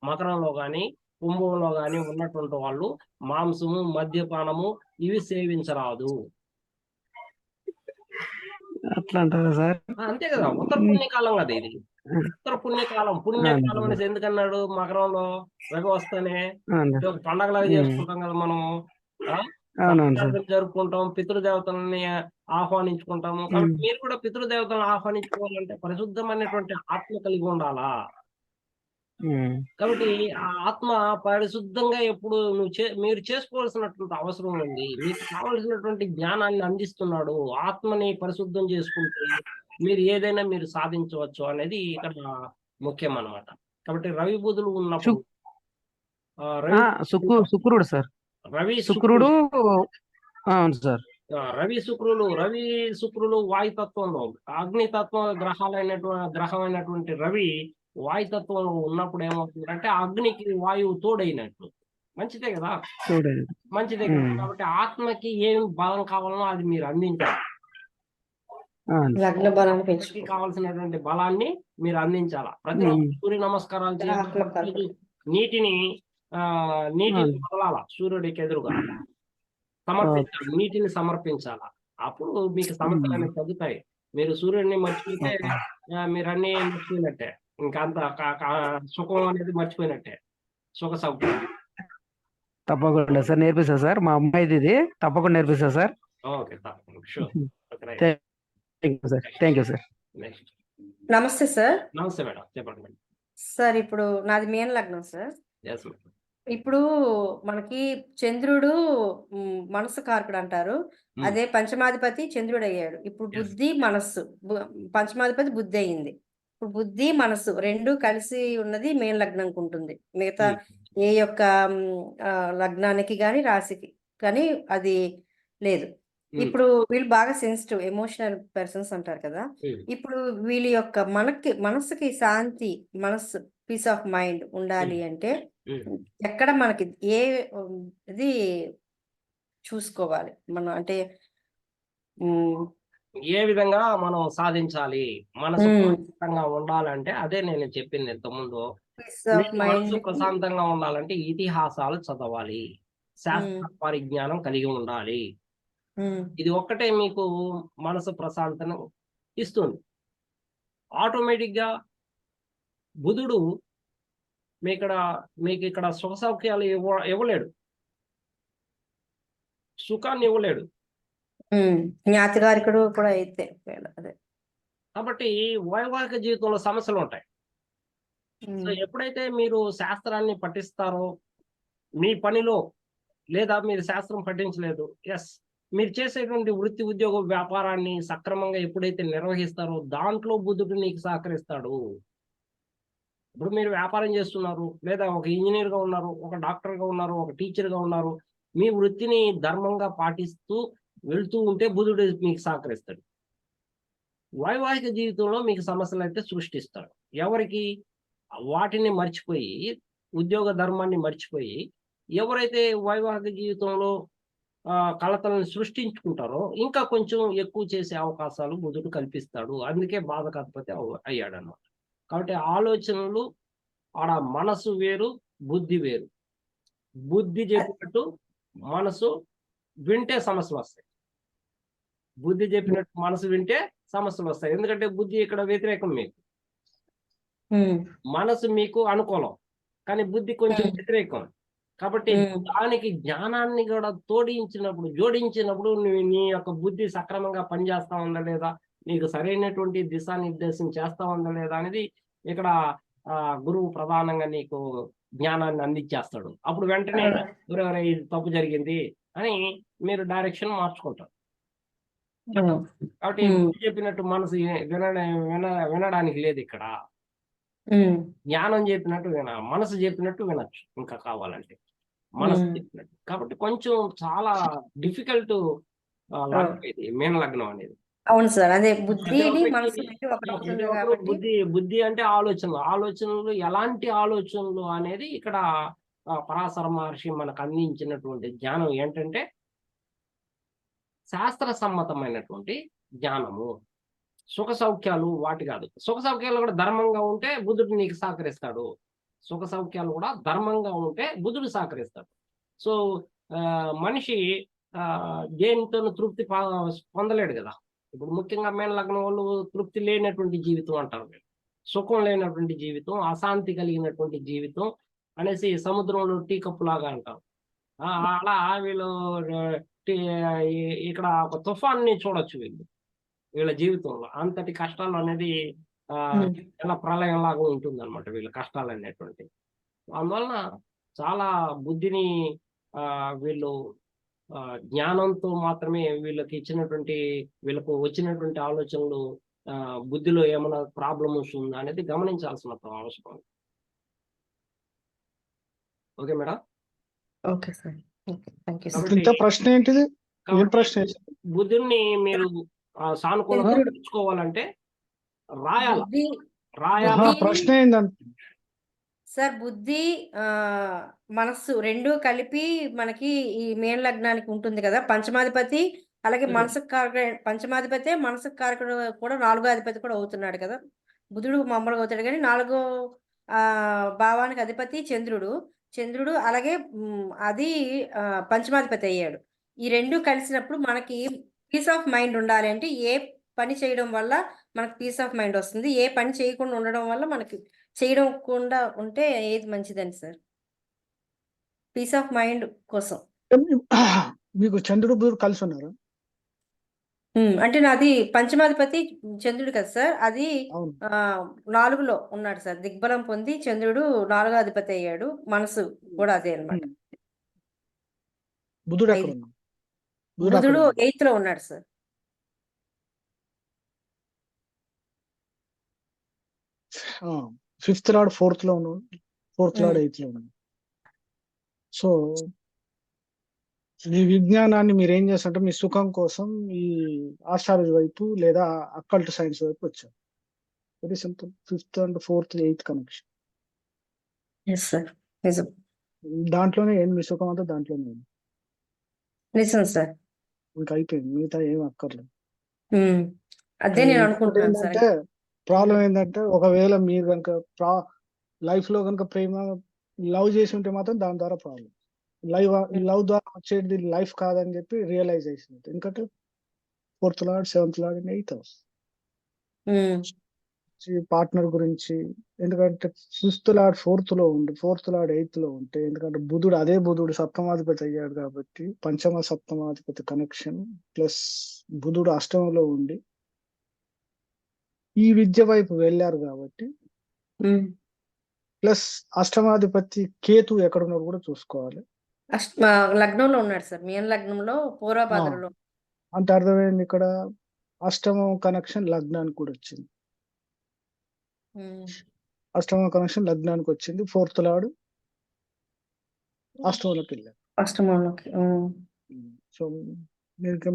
మకరంలో గాని కుంభంలో గాని ఉన్నటువంటి వాళ్ళు మాంసము, మద్యపానము ఇవి సేవించరాదు. అట్లా అంటారా సార్? అంతే కదా, ఉత్తర పుణ్యకాలం కదా ఇది. ఉత్తర పుణ్యకాలం అనేసి ఎందుకన్నాడు? మకరంలో రవి వస్తేనే పండగలాగా చేసుకుంటాం కదా మనము. జరుపుకుంటాం, పితృదేవతలని ఆహ్వానించుకుంటాము. కాబట్టి మీరు కూడా పితృదేవతలను ఆహ్వానించుకోవాలంటే పరిశుద్ధమైనటువంటి ఆత్మ కలిగి ఉండాలా. కాబట్టి ఆ ఆత్మ పరిశుద్ధంగా ఎప్పుడు మీరు చేసుకోవాల్సినటువంటి అవసరం ఉంది. మీకు కావలసినటువంటి జ్ఞానాన్ని అందిస్తున్నాడు. ఆత్మని పరిశుద్ధం చేసుకుంటే మీరు ఏదైనా మీరు సాధించవచ్చు అనేది ఇక్కడ ముఖ్యం అన్నమాట. కాబట్టి రవి బుధులు ఉన్నప్పుడు శుక్రుడు సార్. శుక్రుడు అవును సార్. రవి శుక్రులు వాయుతత్వంలో, అగ్నితత్వ గ్రహమైనటువంటి రవి వాయుతత్వంలో ఉన్నప్పుడు ఏమవుతుందంటే అగ్నికి వాయువు తోడైనట్లు. మంచిదే కదా, మంచిదే కదా. కాబట్టి ఆత్మకి ఏం బలం కావాలనో అది మీరు అందించాలి. కావాల్సినటువంటి బలాన్ని మీరు అందించాలా. ప్రతిరోజు సూర్య నమస్కారాలు చేయాలి. నీటిని వదలాల, సూర్యుడికి ఎదురుగా సమర్పించాలి. నీటిని సమర్పించాలా. అప్పుడు మీకు సమస్యలు అనేవి తగ్గుతాయి. మీరు సూర్యుడిని మర్చిపోతే మీరు అన్నీ మర్చిపోయినట్టే. ఇంకా అంత సుఖం అనేది మర్చిపోయినట్టే. సుఖ సౌఖ్యాలు. తప్పకుండా సార్, నేర్పిస్తా సార్. మా అమ్మాయిది ఇది, తప్పకుండా నేర్పిస్తా సార్. ఓకే, తప్పకుండా. Sure. Okay, right. Thank you sir. Thank you sir. Next. నమస్తే సార్. నమస్తే మేడం, చెప్పండి మేడం. సార్ ఇప్పుడు నాది మీన లగ్నం సార్. Yes madam. ఇప్పుడు మనకి చంద్రుడు మనసు కారకుడు అంటారు. అదే పంచమాధిపతి చంద్రుడు అయ్యాడు. ఇప్పుడు Yes. బుద్ధి మనస్సు పంచమాధిపతి బుద్ధి అయ్యింది. ఇప్పుడు బుద్ధి మనస్సు రెండు కలిసి ఉన్నది మీన లగ్నంకి ఉంటుంది. మిగతా ఏ యొక్క లగ్నానికి కానీ రాశికి కానీ అది లేదు. ఇప్పుడు వీళ్ళు బాగా సెన్సిటివ్ ఎమోషనల్ పర్సన్స్ అంటారు కదా. ఇప్పుడు వీళ్ళ యొక్క మనస్సుకి శాంతి, మనస్సు పీస్ ఆఫ్ మైండ్ ఉండాలి అంటే ఎక్కడ మనకి ఇది చూసుకోవాలి మనం అంటే ఏ విధంగా మనం సాధించాలి, మనసు ప్రశాంతంగా ఉండాలంటే అదే నేను చెప్పింది ఇంతకుముందు. పీస్ ఆఫ్ మనసు మైండ్ ప్రశాంతంగా ఉండాలంటే ఇతిహాసాలు చదవాలి, శాస్త్ర పరిజ్ఞానం కలిగి ఉండాలి. ఇది ఒక్కటే మీకు మనసు ప్రశాంతను ఇస్తుంది. ఆటోమేటిక్ గా బుధుడు మీకు ఇక్కడ సుఖ సౌఖ్యాలు ఇవ్వలేడు, సుఖాన్ని ఇవ్వలేడు. జ్ఞాతికారికుడు కూడా అయితే అదే కాబట్టి వైవాహిక జీవితంలో సమస్యలు ఉంటాయి. సో ఎప్పుడైతే మీరు శాస్త్రాన్ని పఠిస్తారో మీ పనిలో, లేదా మీరు శాస్త్రం పఠించలేదు, ఎస్ మీరు చేసేటువంటి వృత్తి ఉద్యోగ వ్యాపారాన్ని సక్రమంగా ఎప్పుడైతే నిర్వహిస్తారో దాంట్లో బుద్ధుడు నీకు సహకరిస్తాడు. ఇప్పుడు మీరు వ్యాపారం చేస్తున్నారు, లేదా ఒక ఇంజనీర్గా ఉన్నారు, ఒక డాక్టర్గా ఉన్నారు, ఒక టీచర్గా ఉన్నారు, మీ వృత్తిని ధర్మంగా పాటిస్తూ వెళ్తూ ఉంటే బుధుడు మీకు సహకరిస్తాడు. వైవాహిక జీవితంలో మీకు సమస్యలు అయితే సృష్టిస్తాడు. ఎవరికి? వాటిని మర్చిపోయి, ఉద్యోగ ధర్మాన్ని మర్చిపోయి ఎవరైతే వైవాహిక జీవితంలో కలతలను సృష్టించుకుంటారో ఇంకా కొంచెం ఎక్కువ చేసే అవకాశాలు బుధుడు కల్పిస్తాడు. అందుకే బాధకాధిపతి అయ్యాడు అన్నమాట. కాబట్టి ఆలోచనలు ఆడ మనసు వేరు, బుద్ధి వేరు. బుద్ధి చెప్పినట్టు మనసు వింటే సమస్యలు వస్తాయి, బుద్ధి చెప్పినట్టు మనసు వింటే సమస్యలు వస్తాయి. ఎందుకంటే బుద్ధి ఇక్కడ వ్యతిరేకం, మీకు మనసు మీకు అనుకూలం, కానీ బుద్ధి కొంచెం వ్యతిరేకం. కాబట్టి దానికి జ్ఞానాన్ని కూడా జోడించినప్పుడు నీ యొక్క బుద్ధి సక్రమంగా పనిచేస్తా ఉందా లేదా, నీకు సరైనటువంటి దిశానిర్దేశం చేస్తా ఉందా లేదా అనేది ఇక్కడ గురువు ప్రధానంగా నీకు జ్ఞానాన్ని అందించేస్తాడు. అప్పుడు వెంటనే ఇది తప్పు జరిగింది అని మీరు డైరెక్షన్ మార్చుకుంటారు. కాబట్టి చెప్పినట్టు మనసు వినడానికి లేదు ఇక్కడ. జ్ఞానం చెప్పినట్టు మనసు చెప్పినట్టు వినొచ్చు ఇంకా కావాలంటే, మనసు చెప్పినట్టు. కాబట్టి కొంచెం చాలా డిఫికల్ట్ ఇది మీన లగ్నం అనేది. అవును సార్, అదే బుద్ధి బుద్ధి అంటే ఆలోచనలు ఎలాంటి ఆలోచనలు అనేది ఇక్కడ పరాశర మహర్షి మనకు అందించినటువంటి జ్ఞానం ఏంటంటే శాస్త్ర సమ్మతమైనటువంటి జ్ఞానము. సుఖ సౌఖ్యాలు వాటి కాదు. సుఖ సౌఖ్యాలు కూడా ధర్మంగా ఉంటే బుధుడు నీకు సహకరిస్తాడు. సుఖ సౌఖ్యాలు కూడా ధర్మంగా ఉంటే బుధుడు సహకరిస్తాడు. సో మనిషి దేనితో తృప్తి పొందలేడు కదా. ఇప్పుడు ముఖ్యంగా మీన లగ్నం వాళ్ళు తృప్తి లేనటువంటి జీవితం అంటారు, సుఖం లేనటువంటి జీవితం, అశాంతి కలిగినటువంటి జీవితం అనేసి సముద్రంలో టీ కప్పు లాగా అంటారు. అలా వీళ్ళు ఇక్కడ ఒక తుఫాన్ని చూడొచ్చు వీళ్ళ జీవితంలో. అంతటి కష్టాలు అనేది ఎలా ప్రళయం లాగా ఉంటుంది అనమాట వీళ్ళ కష్టాలు అనేటువంటి. అందువలన చాలా బుద్ధిని వీళ్ళు జ్ఞానంతో మాత్రమే వీళ్ళకు వచ్చినటువంటి ఆలోచనలు బుద్ధిలో ఏమైనా ప్రాబ్లమ్స్ ఉందా అనేది గమనించాల్సిన అవసరం. Okay madam. ఓకే సార్, ప్రశ్న ఏంటిది? ప్రశ్న బుద్ధుని మీరు సానుకూలంగా తెచ్చుకోవాలంటే రాయాలి. ప్రశ్న ఏంటంటే సార్, బుద్ధి మనస్సు రెండు కలిపి మనకి ఈ మీన లగ్నానికి ఉంటుంది కదా. పంచమాధిపతి అలాగే మనసుకు కారకుడు, పంచమాధిపతి మనసుకు కారకుడు కూడా 4వ అధిపతి కూడా అవుతున్నాడు కదా. బుధుడు మామూలుగా అవుతాడు కానీ 4వ భావానికి అధిపతి చంద్రుడు అలాగే అది పంచమాధిపతి అయ్యాడు. ఈ రెండు కలిసినప్పుడు మనకి పీస్ ఆఫ్ మైండ్ ఉండాలి అంటే ఏ పని చేయడం వల్ల మనకు పీస్ ఆఫ్ మైండ్ వస్తుంది, ఏ పని చేయకుండా ఉండడం వల్ల మనకి చేయకుండా ఉంటే ఏది మంచిదండి సార్ పీస్ ఆఫ్ మైండ్ కోసం? మీకు చంద్రుడు బుధుడు కలిసి ఉన్నారు. అంటే నాది పంచమాధిపతి చంద్రుడు కదా సార్, అది అవును. 4లో ఉన్నాడు సార్, దిగ్బలం పొంది చంద్రుడు 4వ అధిపతి అయ్యాడు, మనసు కూడా అదే అన్నమాట. బుధుడు ఎక్కడ ఐదు. ఉన్నాడు? బుధుడు అక్కడ బుధుడు ఉన్నాడు. 8లో ఉన్నాడు సార్. ఫిఫ్త్ లార్డ్ 4th లో ఉన్నాడు, 4th లార్డ్ 8th లో ఉన్నాడు. సో ఈ విజ్ఞానాన్ని మీరు ఏం చేస్తారంటే మీ సుఖం కోసం ఈ ఆస్ట్రాలజీ వైపు లేదా అకల్ట్ సైన్స్ వైపు వచ్చారు. Very simple. 5th and 4th 8th connection. Yes sir, నిజం దాంట్లోనే ఏంది మీ సుఖం అంతా దాంట్లోనే ఉంది. నిజం సార్. ఇంకా అయిపోయింది, మిగతా ఏం అక్కర్లేదు. అదే నేను అనుకుంటున్నాను సార్. ఏంటంటే ప్రాబ్లం ఏంటంటే ఒకవేళ మీరు కనుక లైఫ్ లో కనుక ప్రేమ లవ్ చేసి ఉంటే మాత్రం దాని ద్వారా ప్రాబ్లం. లవ్ ద్వారా వచ్చేది లైఫ్ కాదని చెప్పి రియలైజేషన్. ఎందుకంటే 4th lord 7th lord and 8th house partner గురించి. ఎందుకంటే 5th లార్డ్ 4th లో ఉండి 4th లార్డ్ 8th లో ఉంటే, ఎందుకంటే బుధుడు అదే బుధుడు సప్తమాధిపతి అయ్యాడు కాబట్టి పంచమ సప్తమాధిపతి కనెక్షన్ ప్లస్ బుధుడు అష్టమంలో ఉండి ఈ విద్య వైపు వెళ్ళారు కాబట్టి ప్లస్ అష్టమాధిపతి కేతు ఎక్కడ ఉన్నారో కూడా చూసుకోవాలి. లగ్నంలో ఉన్నాడు సార్, మీన లగ్నంలో పూర్వభాద్రలో. అంటే అర్థమైంది, ఇక్కడ అష్టమం కనెక్షన్ లగ్నానికి కూడా వచ్చింది. అష్టమం కనెక్షన్ లగ్నానికి వచ్చింది. 4th లార్డ్ అష్టమంలోకి వెళ్ళారు. అష్టమంలోకి. సో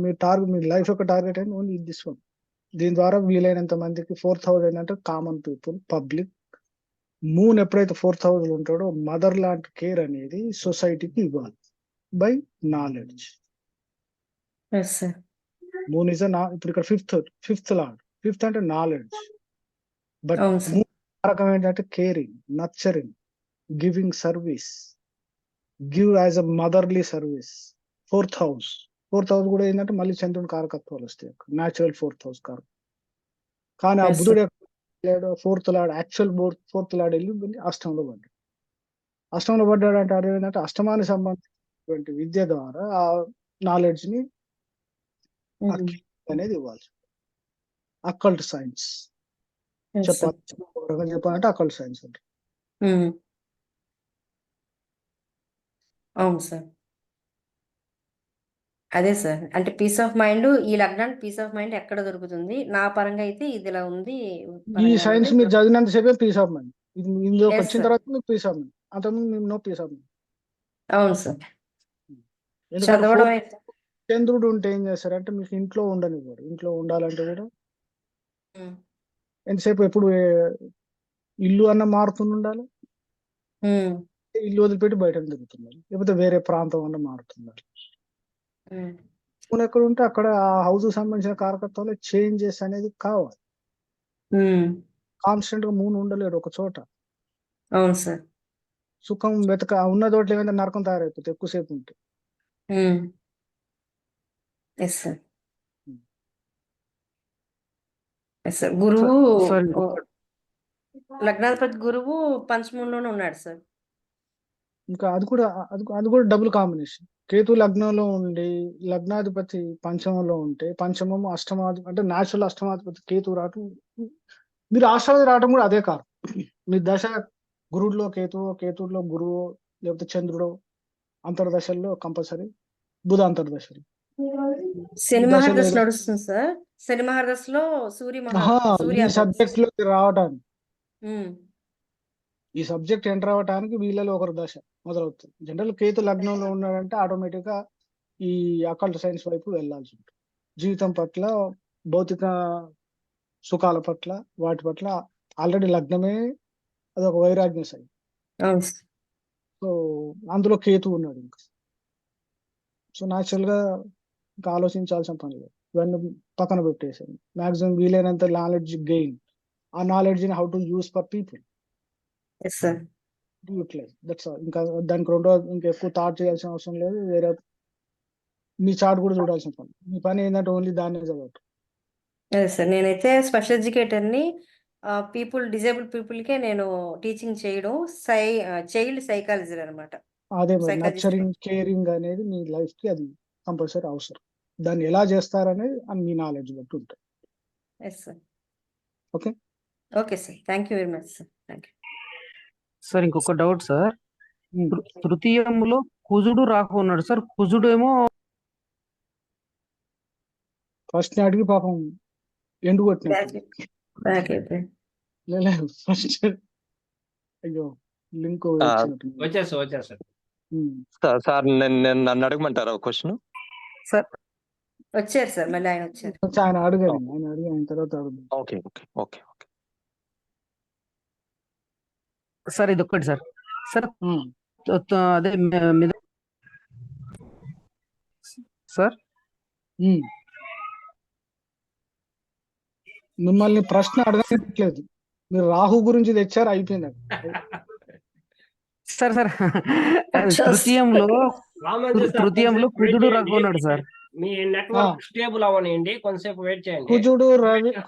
మీ టార్గెట్, మీ లైఫ్ యొక్క టార్గెట్ ఏంటి? Only this one. దీని ద్వారా వీలైనంత మందికి 4th హౌస్ ఏంటంటే కామన్ పీపుల్, పబ్లిక్. మూన్ ఎప్పుడైతే 4th హౌస్ ఉంటాడో మదర్ లాంటి కేర్ అనేది సొసైటీకి ఇవ్వాలి బై నాలెడ్జ్. మూన్ ఇస్ ఇప్పుడు ఇక్కడ ఫిఫ్త్ లార్డ్. 5th అంటే నాలెడ్జ్, బట్ మూన్ రకం ఏంటంటే caring, nurturing, giving service, give as a motherly service. 4th house కూడా ఏంటంటే మళ్ళీ చంద్రుని కారకత్వాలు వస్తాయి, న్యాచురల్ 4th హౌస్ కారకం. కానీ ఆ బుధుడు 4th lord actual 4th lord వెళ్ళి అష్టంలో పడ్డాడు. అష్టంలో పడ్డాడు అంటే అర్థం ఏంటంటే అష్టమానికి సంబంధించినటువంటి విద్య ద్వారా ఆ నాలెడ్జ్ ని అనేది ఇవ్వాల్సి. అకల్ట్ సైన్స్ చెప్పాలంటే అకల్ట్ సైన్స్ అంటే. అవును సార్, అదే సార్. అంటే పీస్ ఆఫ్ మైండ్, ఈ లగ్నానికి పీస్ ఆఫ్ మైండ్ ఎక్కడ దొరుకుతుంది? నా పరంగా అయితే ఇది ఇలా ఉంది. ఈ సైన్స్ మీరు చదివినంత సేపే పీస్ ఆఫ్ మైండ్. ఇది ఇందులోకి Yes, వచ్చిన sir. తర్వాత మీకు పీస్ ఆఫ్ మైండ్, అంతకుముందు మీకు నో పీస్ ఆఫ్ మైండ్. అవును సార్, ఎందుకంటే చదవడం అయితే. చంద్రుడు ఉంటే ఏం చేస్తారంటే మీకు ఇంట్లో ఉండనివ్వరు. ఇంట్లో ఉండాలంటే కూడా ఎంతసేపు ఎప్పుడు ఇల్లు అన్న మారుతుండాలి, ఇల్లు వదిలిపెట్టి బయట తిరుగుతున్నారు, లేకపోతే వేరే ప్రాంతం అన్న మారుతున్నారు. మూన్ ఎక్కడ ఉంటే అక్కడ ఆ హౌస్ సంబంధించిన కారకత్వాలు చేంజెస్ అనేది కావాలి. కాన్స్టెంట్ గా మూన్ ఉండలేడు ఒక చోట. అవును సార్. సుఖం ఉన్న చోట్ల ఏమైనా నరకం తయారైపోతుంది ఎక్కువసేపు ఉంటే. Yes sir, yes sir. గురువు లగ్నాధిపతి గురువు పంచమంలోనే ఉన్నాడు సార్. ఇంకా అది కూడా డబుల్ కాంబినేషన్. కేతు లగ్నంలో ఉండి లగ్నాధిపతి పంచమంలో ఉంటే, పంచమము అష్టమాధిపతి అంటే న్యాచురల్ అష్టమాధిపతి కేతు రావటం, మీరు ఆస్ట్రాలజీ రావటం కూడా అదే కాదు. మీ దశ గురువులో కేతువులో గురువు లేకపోతే చంద్రుడు అంతర్దశల్లో కంపల్సరీ, బుధ అంతర్దశలు. శని మహర్దశ నడుస్తుంది సార్. శని మహర్దశలో ఈ సబ్జెక్ట్ లోకి రావడానికి, ఈ సబ్జెక్ట్ ఎంటర్ అవ్వడానికి వీళ్ళలో ఒకరు దశ మొదలవుతుంది. జనరల్ కేతు లగ్నంలో ఉన్నాడంటే ఆటోమేటిక్ గా ఈ అకల్ట్ సైన్స్ వైపు వెళ్లాల్సి ఉంటుంది. జీవితం పట్ల, భౌతిక సుఖాల పట్ల, వాటి పట్ల ఆల్రెడీ లగ్నమే అది ఒక వైరాగ్య సైన్. సో అందులో కేతు ఉన్నాడు ఇంకా. సో న్యాచురల్ గా ఇంకా ఆలోచించాల్సిన పని లేదు, ఇవన్నీ పక్కన పెట్టేసాను. మాక్సిమం వీలైనంత నాలెడ్జ్ గెయిన్, ఆ నాలెడ్జ్ ని how to use for people, utilize. That's all. ఇంకా దానికి ఇంకా ఎక్కువ థాట్ చేయాల్సిన అవసరం లేదు. వేరే మీ చార్ట్ కూడా చూడాల్సిన పని. మీ పని ఏంటంటే ఓన్లీ దాన్నే చదవటం. అదే సార్, నేనైతే స్పెషల్ ఎడ్యుకేటర్ని. డిజేబుల్ పీపుల్కే నేను టీచింగ్ చేయడం, చైల్డ్ సైకాలజీ అనమాట. అదే మరి సైకాలజిస్ట్. నర్చరింగ్, కేరింగ్ అనేది మీ లైఫ్ కి అది కంపల్సరీ అవసరం. దాన్ని ఎలా చేస్తారనేది మీ నాలెడ్జ్ బట్టి ఉంటుంది. Yes sir. Okay. Okay sir, thank you very much sir. Thank you. Sir ఇంకొక డౌట్ సార్. ఉమ్. తృతీయంలో కుజుడు రాహు ఉన్నాడు సార్. కుజుడు ఏమో ఫస్ట్ అడిగి పాపం ఎండు కొట్టినట్టు. బ్యాక్ అయిపోయింది. లేదు ఫస్ట్ అయ్యో లింక్ వచ్చినట్టు. వచ్చేస్తా. సార్ నన్ను అడగమంటారా ఒక క్వశ్చన్? సార్ వచ్చారు సార్, మళ్ళీ ఆయన వచ్చారు. ఆయన అడగాలి, ఆయన తర్వాత అడుగుదాం. Okay okay okay okay. Sir ఇది ఒక్కటి సార్. సార్ ఉమ్. అదే సార్ ఉమ్. మిమ్మల్ని ప్రశ్న అడగట్లేదు, మీరు రాహు గురించి తెచ్చారు, అయిపోయింది. సార్ తృతీయంలో తృతీయంలో కుజుడు రాహు ఉన్నాడు సార్. మీ నెట్వర్క్ స్టేబుల్ అవ్వనియండి, కొంతసేపు వెయిట్ చేయండి.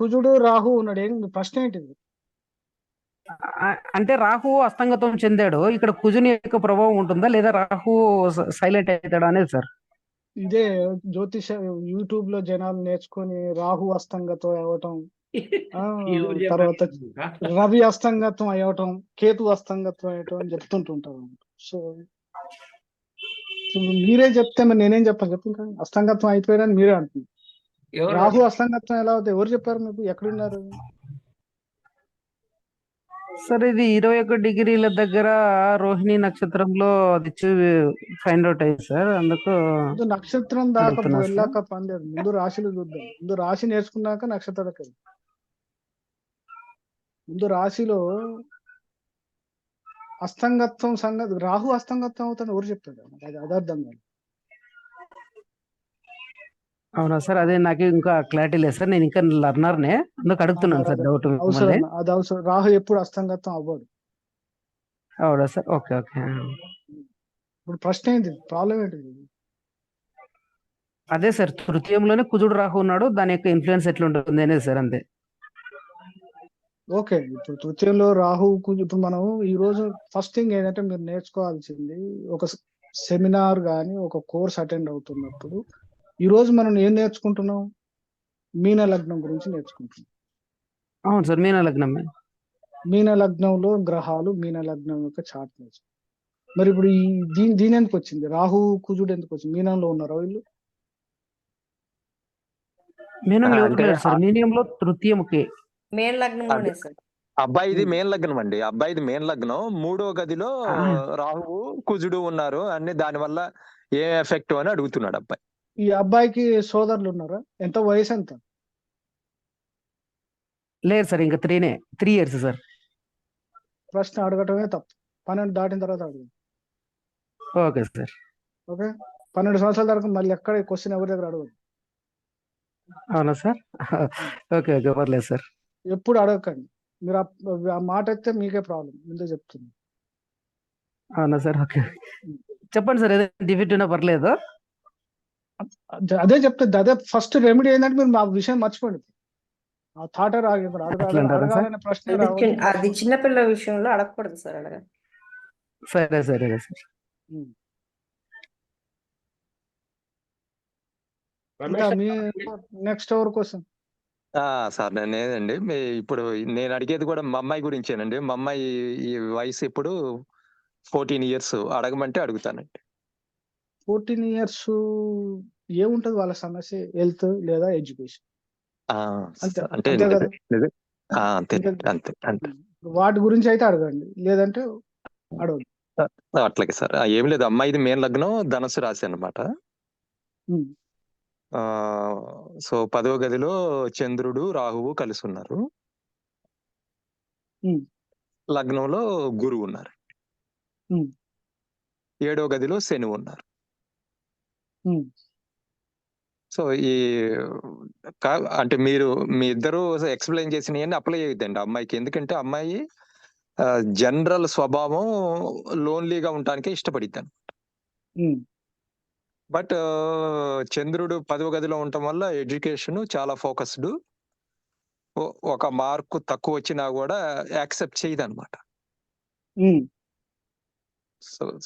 కుజుడు రాహు ఉన్నాడు. ఏంటి ప్రశ్న ఏంటిది? అంటే రాహు అస్తంగతం చెందాడు, ఇక్కడ కుజుని యొక్క ప్రభావం ఉంటుందా లేదా రాహు సైలెంట్ అవుతాడా అనేది సార్. ఇదే జ్యోతిష యూట్యూబ్ లో జనాలు నేర్చుకొని రాహు అస్తంగతం అవ్వటం, తర్వాత రవి అస్తంగతం అయ్యటం, కేతు అస్తంగతం అయ్యటం అని చెప్తుంటుంటారు. సో మీరే చెప్తే మరి నేనేం చెప్పాలి చెప్పండి. అస్తంగత్వం అయిపోయాడని మీరే అంటున్నారు. రాహు అస్తంగత్వం ఎలా అవుతాయి? ఎవరు చెప్పారు మీకు? ఎక్కడున్నారు? సార్ ఇది 21 డిగ్రీల దగ్గర రోహిణి నక్షత్రంలో అది ఫైండ్ అవుట్ అయ్యింది సార్. అందుకు నక్షత్రం దాకా అడుగుతున్నా సార్. వెళ్ళాక పని లేదు, ముందు రాశిలు చూద్దాం. ముందు రాశి నేర్చుకున్నాక నక్షత్రాలకు వెళ్దాం. ముందు రాశిలో అస్తంగత్వం సంగతి, రాహు అస్తంగత్వం అవుతాను ఎవరు చెప్పారు? అది అదర్థం కాదు. అవునా సార్, అదే నాకు ఇంకా క్లారిటీ లేదు సార్. నేను ఇంకా లర్నర్నే, అందుకు అడుగుతున్నాను సార్ డౌట్. అవసరం, అది అవసరం. రాహు ఎప్పుడు అస్తంగత్వం అవ్వడు. అవునా సార్, ఓకే ఓకే. ఇప్పుడు ప్రశ్న ఏంటి? ప్రాబ్లం ఏంటి? అదే సార్, తృతీయంలోనే కుజుడు రాహు ఉన్నాడు, దాని యొక్క ఇన్ఫ్లుయెన్స్ ఎట్లా ఉంటుంది అనేది సార్, అంతే. ఓకే. ఇప్పుడు తృతీయంలో రాహుకు ఇప్పుడు మనం ఈ రోజు ఫస్ట్ థింగ్ ఏంటంటే మీరు నేర్చుకోవాల్సింది, ఒక సెమినార్ కానీ ఒక కోర్స్ అటెండ్ అవుతున్నప్పుడు ఈ రోజు మనం ఏం నేర్చుకుంటున్నాం? మీన లగ్నం గురించి నేర్చుకుంటున్నాం. అవును సార్, మీన లగ్నం. మీన లగ్నంలో గ్రహాలు, మీన లగ్నం యొక్క చార్ట్ నేర్చుకుంటాం. మరి ఇప్పుడు దీని ఎందుకు వచ్చింది? రాహు కుజుడు ఎందుకు వచ్చింది? మీనంలో ఉన్నారా వీళ్ళు? మీనంలో ఎవరు సార్? మీనియంలో తృతీయముకి మెయిన్ లగ్నంలోనే సార్. అబ్బాయిది మెయిన్ లగ్నం అండి. అబ్బాయిది మెయిన్ లగ్నం. 3వ గదిలో రాహువు కుజుడు ఉన్నారు అని, దాని వల్ల ఏ ఎఫెక్ట్ అని అడుగుతున్నాడు అబ్బాయి. ఈ అబ్బాయికి సోదరులు ఉన్నారా? ఎంత వయసు ఎంత? లేదు సార్, ఇంకా 3 years సార్. ప్రశ్న అడగటమే తప్పు. 12 దాటిన తర్వాత అడగదు. Okay sir. ఓకే. 12 సంవత్సరాల తర్వాత మళ్ళీ ఎక్కడ క్వశ్చన్ ఎవరి దగ్గర అడగదు. అవునా సార్, ఓకే ఓకే, పర్లేదు సార్. ఎప్పుడు అడగకండి. మీరు ఆ మాట అయితే మీకే ప్రాబ్లం, ముందే చెప్తుంది. అవునా సార్, ఓకే. చెప్పండి సార్, ఏదైనా డిఫిట్ ఉన్నా పర్లేదు. అదే చెప్తుంది. అదే ఫస్ట్ రెమెడీ ఏంటంటే మీరు మా విషయం మర్చిపోండి. ఆ థాట్ అడగాలనే ప్రశ్న అది చిన్నపిల్లల విషయంలో అడగకూడదు సార్. సరే సరే సార్. నెక్స్ట్ ఎవరి కోసం? సార్ నేనేదండి, ఇప్పుడు నేను అడిగేది కూడా మా అమ్మాయి గురించేనండి. మా అమ్మాయి ఈ వయసు ఇప్పుడు 14 years. అడగమంటే అడుగుతానండి. 14 years ఏముంటది వాళ్ళ సమస్య? హెల్త్ లేదా ఎడ్యుకేషన్? అంటే అంతే కదా? అంతే అంతే. వాటి గురించి అయితే అడగండి, లేదంటే అడగండి. అట్లాగే సార్. ఏం లేదు, అమ్మాయిది మెయిన్ లగ్నం ధనుసు రాశి అన్నమాట. సో 10వ గదిలో చంద్రుడు రాహువు కలిసి ఉన్నారు. లగ్నంలో గురువు ఉన్నారు. 7వ గదిలో శని ఉన్నారు. సో అంటే మీరు మీ ఇద్దరు ఎక్స్ప్లెయిన్ చేసినవన్నీ అప్లై అయ్యిద్దండి అమ్మాయికి. ఎందుకంటే అమ్మాయి జనరల్ స్వభావం లోన్లీగా ఉండటానికే ఇష్టపడిద్ది. బట్ చంద్రుడు 10వ గదిలో ఉండటం వల్ల ఎడ్యుకేషన్ చాలా ఫోకస్డ్. ఒక మార్కు తక్కువ వచ్చినా కూడా యాక్సెప్ట్ చేయదు అనమాట. ఉమ్,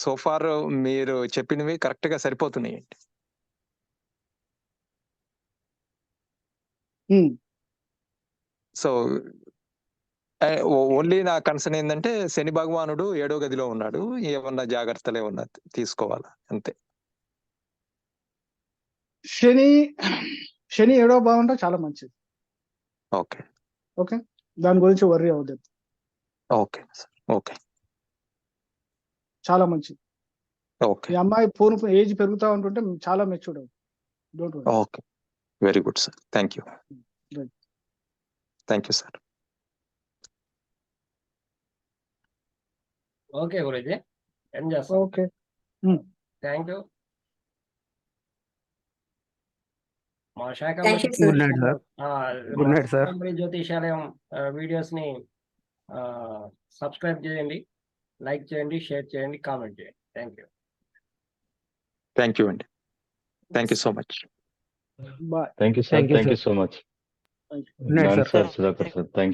సో ఫార్ మీరు చెప్పినవి కరెక్ట్ గా సరిపోతున్నాయండి. ఉమ్. సో ఓన్లీ నా కన్సర్న్ ఏంటంటే శని భగవానుడు 7వ గదిలో ఉన్నాడు. ఏమన్నా జాగ్రత్తలు ఏమన్నా తీసుకోవాలా అంతే. శని 7వ భావంలో చాలా మంచిది. ఓకే ఓకే, దాని గురించి వర్రీ అవ్వద్దు. Okay sir. ఓకే చాలా మంచిది. ఓకే ఈ అమ్మాయి ఏజ్ పెరుగుతా ఉంటుంటే చాలా మెచ్యూర్డ్ అవుతుంది. Don't worry. Okay very good sir. Thank you. Right. Thank you sir. Okay Guruji, ఏం చేస్తాం? ఓకే. Thank you. మా శాఖ Thank you, sir. Good night sir. Good night sir. Shakambari Jyotishalayam videos ని సబ్స్క్రైబ్ చేయండి, లైక్ చేయండి, షేర్ చేయండి, కామెంట్ చేయండి. Thank you. థ్యాంక్ యూ అండి. Thank you so much. Bye. Thank you, sir. Thank you, Thank sir. you so much. Thank you. Good night, Nand sir. sir, Sudhakar sir. Thank you.